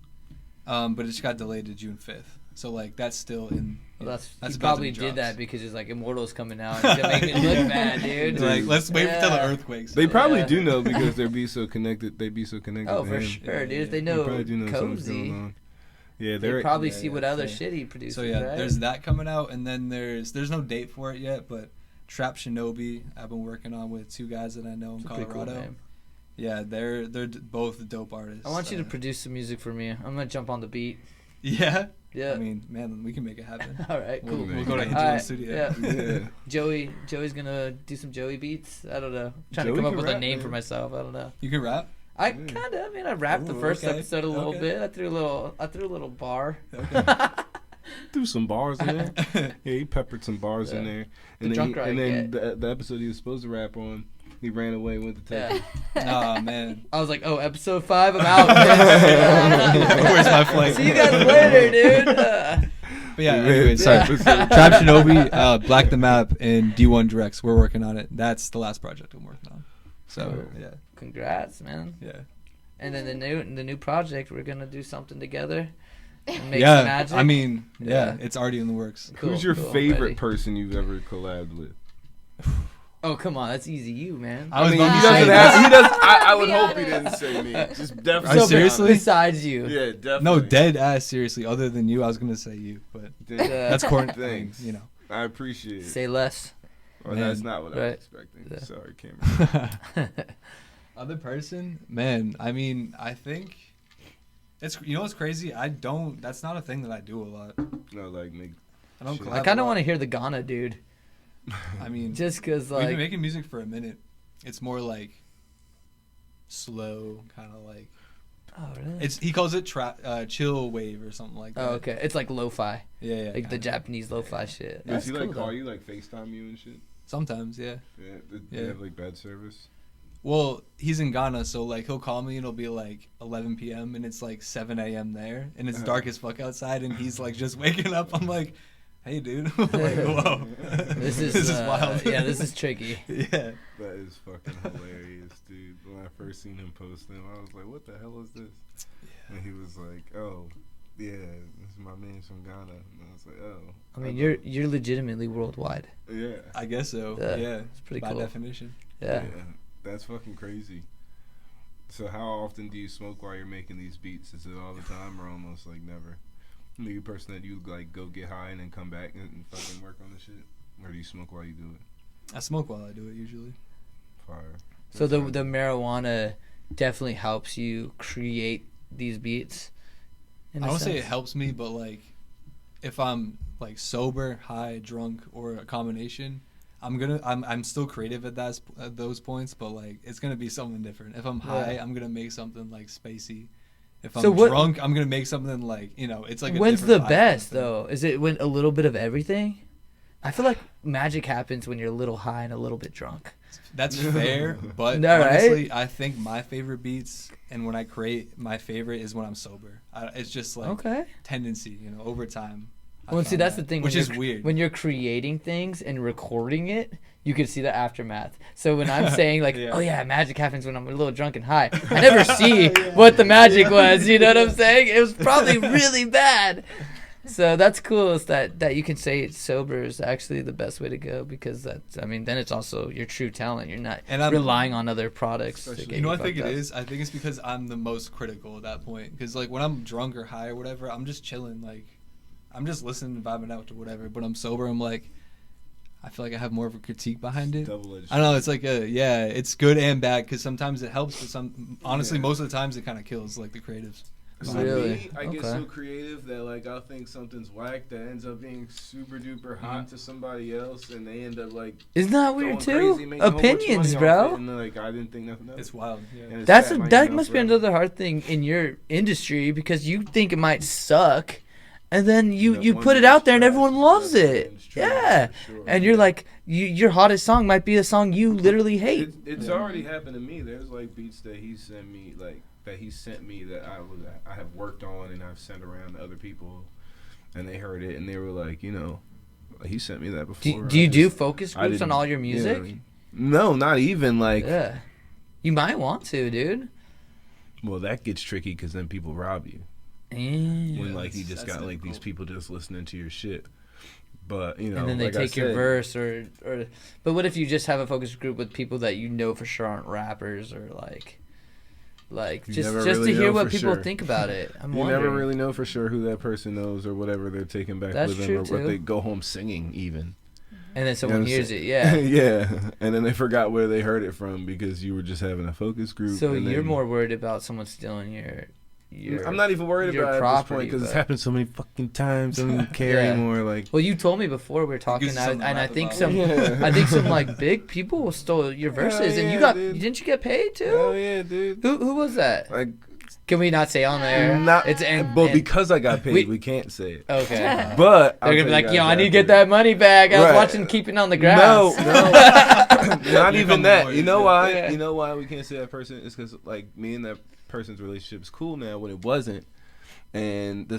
But it just got delayed to June 5th. So like that's still in Well, That's he about probably to did drops. that because he's like, Immortal's coming out. He's gonna make me look bad, dude. Like, let's wait until the Yeah. earthquakes. They probably Yeah. do know because they'd be so connected. They'd be so connected. Oh, to for him. sure, Yeah, dude. yeah. They They know probably do know something's Cozy. going on. Yeah, They they're probably Yeah, see yeah, what other so- shit he produces. So yeah, right? there's that coming out, and then there's no date for it yet, but Trap Shinobi I've been working on with two guys that I know in It's a pretty cool Colorado. name. Yeah, they're both dope artists. I want you to produce some music for me. I'm gonna jump on the beat. Yeah. Yeah. I mean, man, we can make it happen. All right, cool. We'll We'll go to make it Angelo Alright, Studio. yeah. Yeah. Joey's gonna do some Joey beats. I don't know. Trying Joey to come up can with a rap, name man. for myself. I don't know. You can rap. I Yeah. kind of. I mean, I rapped the Ooh, first okay, episode a little okay. bit. I threw a little bar. Threw some bars in there. Yeah, he peppered some bars in Yeah. there. The And drunk then, ride the episode he was supposed to rap on, he ran away, went to Yeah. Texas. Nah, man. I was like, oh, episode 5, I'm out. bitch. Where's my flight? See you guys later, dude. But yeah, Yeah, anyway, it's sorry. episode- Trap Shinobi, Black the Map, and D1 Directs. We're working on it. That's the last project I'm working on. So Oh. yeah, Congrats, man. yeah. And then the new project, we're gonna do something together. And make Yeah, some magic. I mean, yeah, Yeah. it's already in the works. Cool, Who's your cool, I'm favorite ready. person you've ever collabed with? Oh, come on, that's easy, you man. I was mean, about he to doesn't say have. that. He does. I would Be hope he honest. didn't say me. Just Are definitely. you So, seriously? besides you, Yeah, definitely. No, dead ass. Seriously, other than you, I was gonna say you, but that's corny. Thanks. You know. I appreciate it. say less. Well, Man. that's not what I Right. was expecting. Yeah. Sorry, Cameron. Other person, man. I mean, I think it's what's crazy. That's not a thing that I do a lot. No, like make. I don't. Shit. collab I a kind of lot. want to hear the Ghana dude, I mean, just because we've been like, making music for a minute. It's more like slow, kind of like oh really? it's. He calls it chill wave or something like that. Oh okay, it's like lo-fi, Yeah, yeah. like the kinda. Japanese lo-fi shit. Does That's he cool, like call though. you like FaceTime you and shit? Sometimes, yeah. Yeah. Do Yeah. you have like bad service? Well, he's in Ghana, so like he'll call me and it'll be like 11 p.m. and it's like 7 a.m. there, and it's dark as fuck outside, and he's like just waking up. I'm like, hey, dude. I'm like, whoa. This is wild. Yeah, this is tricky. Yeah. That is fucking hilarious, dude. When I first seen him post them, I was like, "What the hell is this?" And he was like, "Oh, yeah, this is my man from Ghana." And I was like, "Oh." I mean, you're legitimately worldwide. Yeah. I guess so. Yeah, Yeah. it's pretty by cool. definition. Yeah. That's fucking crazy. So how often do you smoke while you're making these beats? Is it all the time or almost like never? Are you a person that you like go get high and then come back and fucking work on the shit? Or do you smoke while you do it? I smoke while I do it usually. Fire. So the marijuana definitely helps you create these beats. in I a don't say it sense. helps me, but like if I'm like sober, high, drunk, or a combination, I'm still creative at those points, but like it's gonna be something different. If I'm high, Yeah. I'm gonna make something like spacey. If So I'm what- drunk, I'm gonna make something like it's like. When's a the different vibe best kind of though? Is it when a little bit of everything? I feel like magic happens when you're a little high and a little bit drunk. thing. That's fair, but No, right? honestly, I think my favorite beats and when I create my favorite is when I'm sober. It's just like Okay. tendency, over time. I Well, see, found that's that, the thing. which when is you're- weird. When you're creating things and recording it, you can see the aftermath. So when I'm saying like, Yeah. oh yeah, magic happens when I'm a little drunk and high, I never see what the magic was. You know what I'm saying? It was probably really bad. So that's cool is that you can say it's sober is actually the best way to go because then it's also your true talent. You're not And I'm- relying on other products. To Especially- get You know what I fucked think it up. is? I think it's because I'm the most critical at that point. Because like when I'm drunk or high or whatever, I'm just chilling. Like I'm just listening and vibing out to whatever. But I'm sober. I'm like, I feel like I have more of a critique behind it. Double-edged. I don't know. It's like it's good and bad because sometimes it helps, but honestly, Yeah. most of the times it kind of kills like the creatives. So Really? me, I get Okay. so creative that like I'll think something's whack that ends up being super duper hot to somebody else, and they end up like Isn't that going weird crazy, too? making a whole bunch of Opinions, money off bro. it, and like I didn't think nothing of It's it. wild. Yeah. And it's That sat in my that email must be forever. another hard thing in your industry because you think it might suck, and then you That one put it is out there and trash, everyone but loves that it. one's true, Yeah, for sure. and you're like your hottest song might be a song you literally hate. It's Yeah. already happened to me. There's like beats that he sent me that I have worked on and I've sent around to other people, and they heard it and they were like, he sent me that before. Do you I do just- focus I groups on didn't- all your music? yeah. No, not even like. Yeah, you might want to, dude. Well, that gets tricky because then people rob you. Mm. When like you that's just got like these difficult. people just listening to your shit. But you know, And then they like I take your said, verse or. But what if you just have a focus group with people that you know for sure aren't rappers or You just never to really hear know what for people sure. think about it. I'm You wondering. never really know for sure who that person knows or whatever they're taking back That's with them, true, or what too. they go home singing even. And then You know someone what I'm hears saying? it, yeah. Yeah, and then they forgot where they heard it from because you were just having a focus group. So and you're then- more worried about someone stealing your I'm not even worried your about it at this property, point because it's but- happened so many fucking times. I don't even care Yeah. anymore. Like, Well, you told me before we were talking, gives you something to and I rap think about. some, Yeah. I think some like big people stole your verses, and you yeah, got, dude. didn't you get paid too? hell yeah, dude. Who was that? Like, Can we not say on there? not. It's and, but and- because I got paid, we- we can't say it. okay. But They're gonna be like, yo, I need to to get that money back. I was Right. watching Keeping on the Grass. No, no, not Here even come the that. boys, You know yeah. why? Yeah. You know why we can't say that person? It's because like me and that person's relationship is cool now when it wasn't, and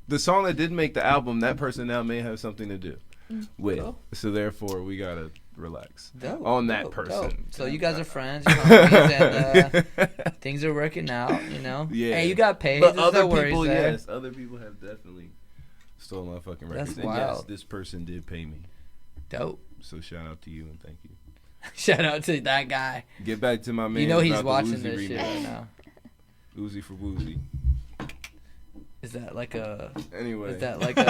the song that did make the album, that person now may have something to do with. Cool. So therefore, we gotta relax Dope, on that dope, person. dope. So you guys are friends, you homies, and things are working out. You know. Yeah. Hey, you got paid. But There's other no worries people, there. yes, other people have definitely stolen my fucking records. That's And yes, wild. this person did pay me. Dope. So shout out to you and thank you. Shout out to that guy. Get back to my man. You know he's about the watching Uzi this shit remix. right now. Uzi for Woozy. Is that like a? Anyway. Is that like a?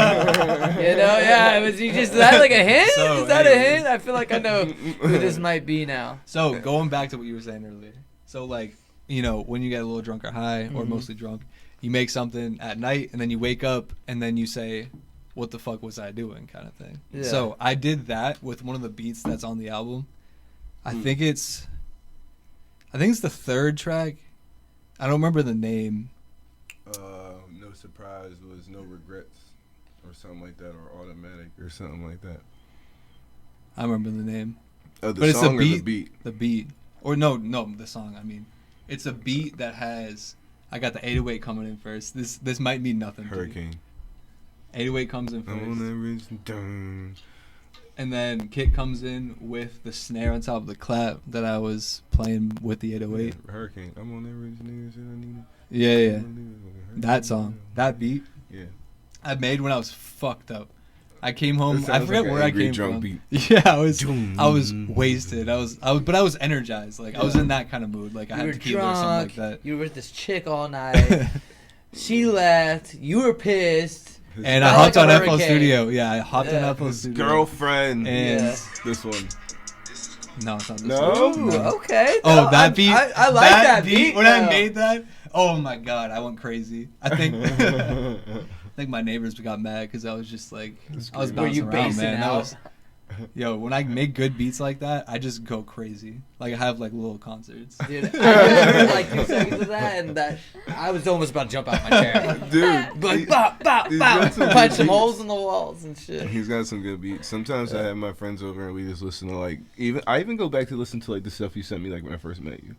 You know, yeah. Was you just is that like a hint? So, Is that a anyways. hint? I feel like I know who this might be now. So going back to what you were saying earlier. So like, you know, when you get a little drunk or high or Mhm. mostly drunk, you make something at night and then you wake up and then you say, what the fuck was I doing kind of thing. Yeah. So I did that with one of the beats that's on the album. I think it's the third track. I don't remember the name. No surprise was no regrets or something like that, or automatic or something like that. I remember the name. Oh, the But it's the song or the beat. beat? The beat. Or no, the song. I mean, it's a beat that has. I got the 808 coming in first. This might mean nothing. to you. Hurricane. 808 comes in I'm on first, that ridge, dun. and then Kit comes in with the snare on top of the clap that I was playing with the 808. Yeah, Hurricane. I'm on that ridge, nigga. Said I need it. Yeah, yeah. Hurricane. That song, that beat, Yeah. I made when I was fucked up. I came home. That I sounds forget like an where I angry came drunk from. beat. Yeah, I was wasted. But I was energized. Like I was in that kind of mood. Like I You had were tequila or something like drunk. that. You were with this chick all night. She left. You were pissed. And I I like hopped on a FL hurricane. Studio. Yeah, I hopped Yeah. on FL His Studio. girlfriend. And Yeah. This one. no, it's not this No? one. Ooh, okay. Oh, No, that beat. I like that beat. When I though. made that, oh my god, I went crazy. I think my neighbors got mad because I was just like, I was Were bouncing you around, basing man. That out? was- yo, when I make good beats like that, I just go crazy. Like I have like little concerts. Dude, I heard like 2 seconds of that, and that I was almost about to jump out my chair. Dude. Like, bop, bop, He's bop, got some punch good some beats. holes in the walls and shit. He's got some good beats. Sometimes I have my friends over and we just listen to like I even go back to listen to like the stuff you sent me like when I first met you.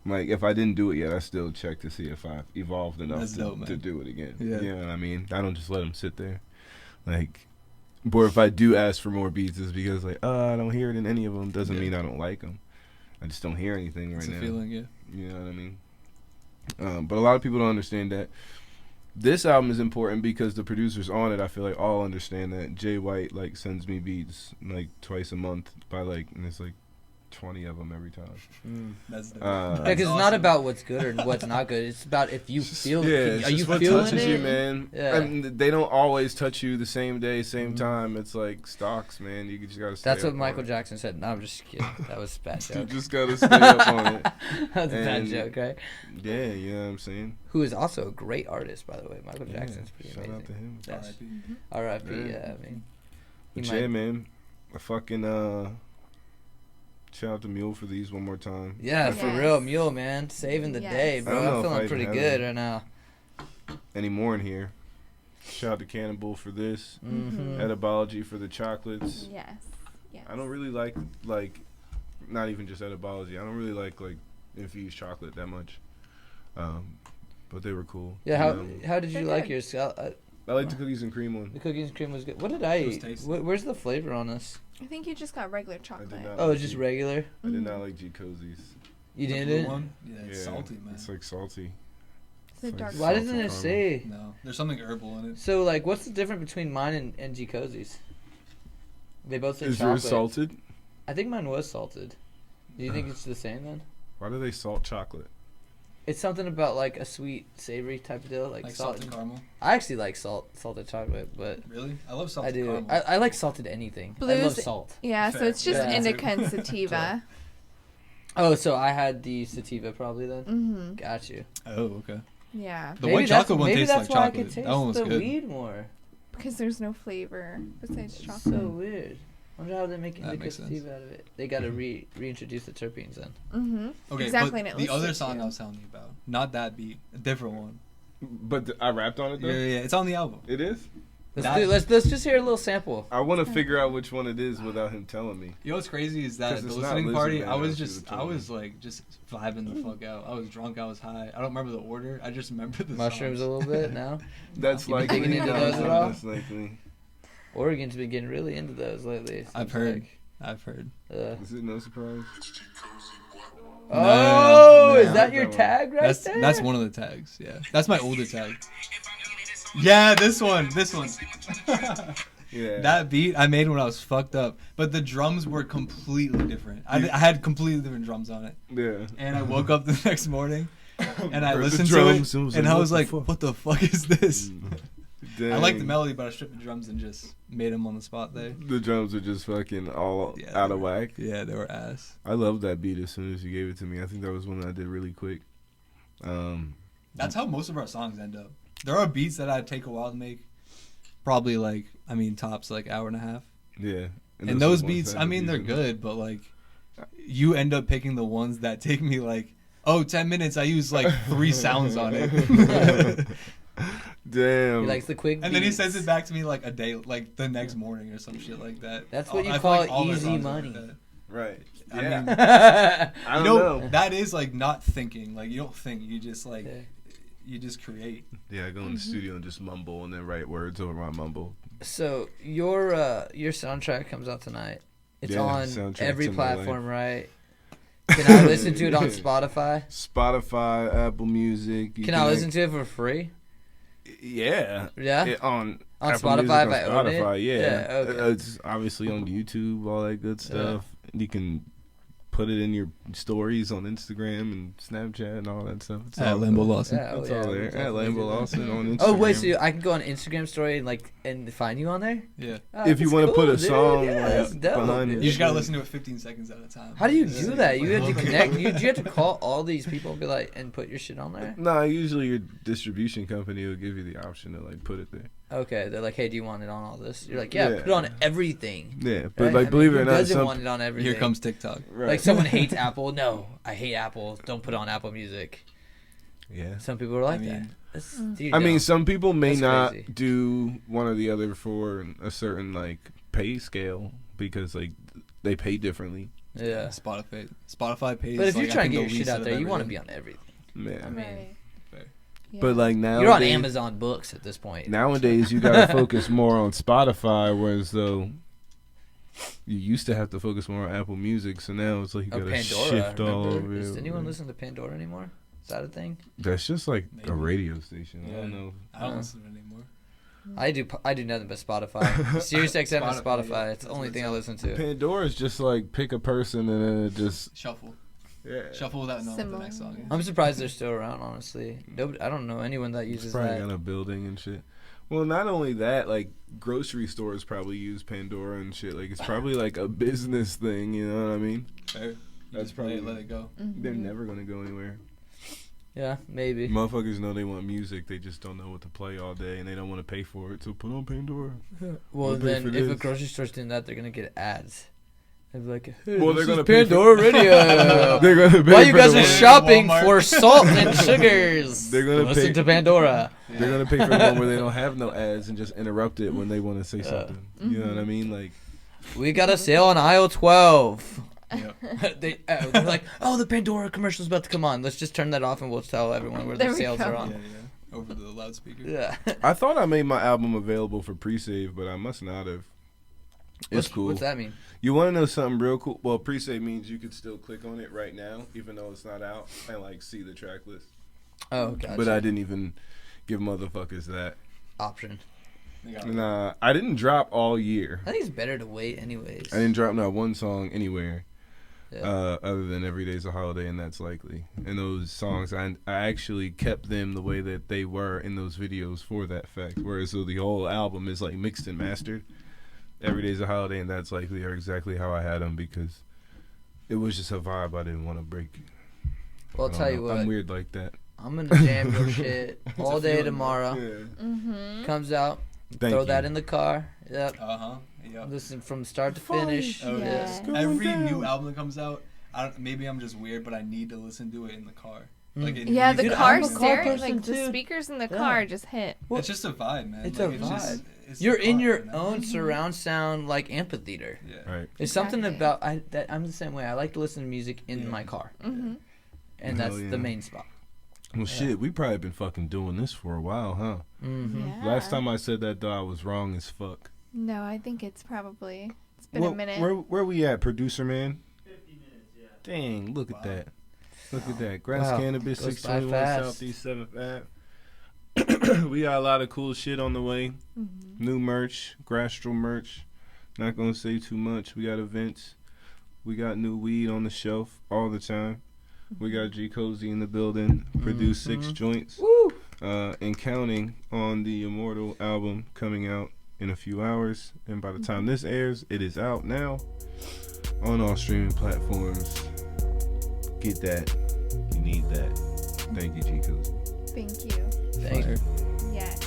Like if I didn't do it yet, I still check to see if I've evolved enough That's dope, man. to do it again. Yeah. You know what I mean? I don't just let them sit there. Like, or if I do ask for more beats, it's because like, I don't hear it in any of them. Doesn't Yeah. mean I don't like them. I just don't hear anything right It's a now. feeling, yeah. You know what I mean? But a lot of people don't understand that this album is important because the producers on it, I feel like all understand that. Jay White like sends me beats like twice a month by like, and it's like 20 of them every time. That's dope. Yeah, That's because it's not about what's good or what's not good. It's about if you feel. it's Are you just what feeling touches it? you, man. Yeah. And they don't always touch you the same day, same Mhm. time. It's like stocks, man. You just gotta. Stay That's what up Michael on it. Jackson said. No, I'm just kidding. That was a bad You joke. just gotta stay up on it. That's a bad And- joke, right? Yeah, you know what I'm saying. Who is also a great artist, by the way. Michael Yeah, Jackson's pretty shout amazing. out to him. That's R.I.P. R.I.P. Yeah. Yeah, I mean, he But might- yeah, man. A fucking shout out to Mule for these one more time. yeah, for Yes. real, Mule, man, saving the Yes. day, I don't bro. know I'm if I feeling even pretty have good any. right now. Any more in here? Shout out to Cannibal for this. Mm-hmm. Etymology for the chocolates. Yes. Yes. I don't really like not even just etymology. I don't really like infused chocolate that much. But they were cool. Yeah, how did you They're like good. yours? I like the cookies and cream one. The cookies and cream was good. What did I It was eat? tasty. Where's the flavor on this? I think you just got regular chocolate. not. Oh, it's just regular. I did not like G Cozy's. You The did blue it? one? Yeah, it's salty, man. It's like salty. The dark. Why Salted doesn't it caramel. say? No, there's something herbal in it. So like, what's the difference between mine and G Cozy's? They both say Is chocolate. yours salted? I think mine was salted. Do you think it's the same then? Why do they salt chocolate? It's something about like a sweet, savory type of deal, like, Like salt. salted caramel. I actually like salted chocolate, but Really? I love I salted do. caramel. I like salted anything. I Blue's- love salt. Yeah, so Fair. it's just Yeah. indica and sativa. Oh, so I had the sativa probably then. Mm-hmm. Got you. Oh, okay. Yeah, The white chocolate one maybe tastes that's like why I chocolate. could taste That one was the good. weed more. because there's no flavor besides So chocolate. weird. I wonder how they make That indica makes sense. sativa out of it. They got to reintroduce the terpenes then. Mm-hmm. Okay, Exactly, but and it the other listed song too. I was telling you about, not that beat, a different one. But I rapped on it though. Yeah, it's on the album. It is. Let's just hear a little sample. I want to figure out which one it is without him telling me. You know what's crazy is that 'Cause at the it's not listening Lizard party, Man, I was that's just, what I it was like, just vibing the fuck out. I was drunk, I was high. I don't remember the order. I just remember the Mushrooms a songs. little bit now. That's You been likely. digging into those at all? That's likely. Oregon's been getting really into those lately. it I've seems heard. like. I've heard. Is it no surprise? Oh, No. is that Not your that one. tag right That's there? that's one of the tags. Yeah, that's my older tag. Yeah, this one. Yeah. That beat I made when I was fucked up, but the drums were completely different. I had completely different drums on it, Yeah. and I woke up the next morning and I Heard the listened drums to and it, was and like, I was what the like, fuck? "What the fuck is this?" Dang. I like the melody, but I stripped the drums and just made them on the spot there. The drums are just fucking all Yeah, out they of were- whack. Yeah, they were ass. I loved that beat as soon as you gave it to me. I think that was one that I did really quick. That's how most of our songs end up. There are beats that I take a while to make, probably like tops like hour and a half. Yeah. And those beats, I mean, they're good, but like you end up picking the ones that take me like 10 minutes. I use like 3 sounds on it. Damn. He likes the quick And then he beats. sends it back to me like a day, like the next morning or some shit like that. That's what you I feel call all their easy songs are money. like that. Right. I Yeah. mean, I don't you know. know, that is like not thinking. Like you don't think, you just like Yeah. you just create. Yeah, I go in the studio and just mumble and then write words over my mumble. So your soundtrack comes out tonight. It's Yeah, on soundtrack every to my platform, right? Can I listen to it on Spotify? Spotify, Apple Music. Can I listen to it for free? Yeah. Yeah? On On Apple Spotify Music, if I own it? Spotify, yeah. Yeah, okay. It's obviously on YouTube, all that good stuff. You can put it in your stories on Instagram and Snapchat and all that stuff. It's all Lambo there. Lawson. Yeah, It's oh, all yeah, there. we At definitely do Lambo that. Lawson on Instagram. Oh wait, so I can go on Instagram story and find you on there? Yeah. Oh, If you that's wanna put cool, a dude. song, Yeah, like, that's dope, behind dude. it. You just gotta listen to it 15 seconds at a time. How do you Yeah. do that? You have to Like, connect. You have to call all these people and be like, and put your shit on there. Nah, usually your distribution company will give you the option to like put it there. Okay, they're like, hey, do you want it on all this? You're like, yeah, Yeah. put it on everything. Yeah, but Right? like I mean, believe it who or not, doesn't some want it on everything? Here comes TikTok. right. Like someone hates Apple. No, I hate Apple. Don't put it on Apple Music. yeah. Some people are like I mean- that. That's, dude, I mean, no. some people may That's not crazy. do one or the other for a certain like pay scale because like they pay differently. Yeah. Spotify pays. But if you're like, I trying to think get your the shit least out of there, you want to everything. be on everything. Man. I mean, Right. Fair. Yeah. But like now you're on Amazon Books at this point. Nowadays, you gotta focus more on Spotify, whereas though you used to have to focus more on Apple Music. So now it's like you Oh, gotta Pandora. shift all Remember? over. Does it. anyone listen to Pandora anymore? Is that a thing? That's just like Maybe. a radio station. I don't Yeah. know. I don't Uh. listen to it anymore. I do nothing but Spotify. Sirius XM and Spotify, Spotify. yeah. It's the That's only what thing I it's listen to. Pandora's just like pick a person and then it just Shuffle. yeah. Shuffle without knowing what the Similar. next song is. I'm surprised they're still around. Honestly, nobody. I don't know anyone that It's uses probably that. got a building and shit. Well, not only that, like grocery stores probably use Pandora and shit. Like it's probably like a business thing. You know what I mean? Fair. You That's just play it, probably- let it go. They're never gonna go anywhere. Yeah, maybe. Motherfuckers know they want music, they just don't know what to play all day, and they don't want to pay for it. So put on Pandora. Well, We'll pay then for if a this. grocery store's doing that, they're gonna get ads. They'll be like, hey, Well, this they're gonna is pay for- Pandora Radio. They're gonna pay While you for guys the are one- shopping Walmart. for salt and sugars, They're gonna listen pay- to Pandora. They're gonna pay for the one where they don't have no ads and just interrupt it when they want to say something. You know what I mean? Like, We got a sale on aisle 12. Yep. They're like, oh, the Pandora commercial's about to come on. Let's just turn that off and we'll tell everyone where There the we sales go. are Yeah, on. yeah. Over the loudspeaker. Yeah. I thought I made my album available for pre-save, but I must not have. It's cool. What's that mean? You want to know something real cool? Well, pre-save means you could still click on it right now, even though it's not out, and like see the track list. Oh, gotcha. But I didn't even give motherfuckers that. Option. Nah, I didn't drop all year. I think it's better to wait anyways. I didn't drop not one song anywhere. Yeah. Other than Every Day's a Holiday and That's Likely. And those songs, I actually kept them the way that they were in those videos for that fact. Whereas so the whole album is like mixed and mastered. Every Day's a Holiday and That's Likely are exactly how I had them because it was just a vibe I didn't want to break. Well, I'll tell you what. I'm weird like that. I'm going to jam your shit all day tomorrow. Yeah. Mm-hmm. Comes out. Thank Throw you. that in the car. Yep. Yep. Listen from start to finish. Oh, Yeah. yeah. Every new album that comes out, maybe I'm just weird, but I need to listen to it in the car. Like it Yeah, needs the to car happen in the stereo, person like the too. speakers in the Yeah. car just hit. Well, It's just a vibe, man. It's like, a just- vibe. it's You're the in car, your you know? own surround sound like amphitheater. Yeah. Right. It's something Exactly. about I'm the same way. I like to listen to music in Yeah. my car, Mm-hmm. and Hell that's yeah. the main spot. Well, shit, we probably been fucking doing this for a while, huh? Mm-hmm. Yeah. Last time I said that, though, I was wrong as fuck. No, I think it's been a minute. Where we at, producer man? 50 minutes, yeah. Dang, look at that. Look at that. Grass Wow. Cannabis, Goes by 621 fast. Southeast 7th Ave. We got a lot of cool shit on the way. Mm-hmm. New merch, Grastral merch. Not going to say too much. We got events. We got new weed on the shelf all the time. We got G Cozy in the building. Produced 6 joints. Woo! And counting on the Immortal album coming out in a few hours. And by the time this airs, it is out now on all streaming platforms. Get that. You need that. Thank you, G Cozy. Thank you. Thank you. Yes.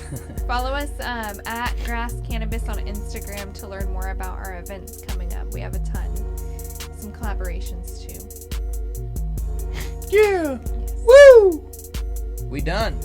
Follow us at Grass Cannabis on Instagram to learn more about our events coming up. We have a ton. Some collaborations too. Yeah. Yes. Woo! We done.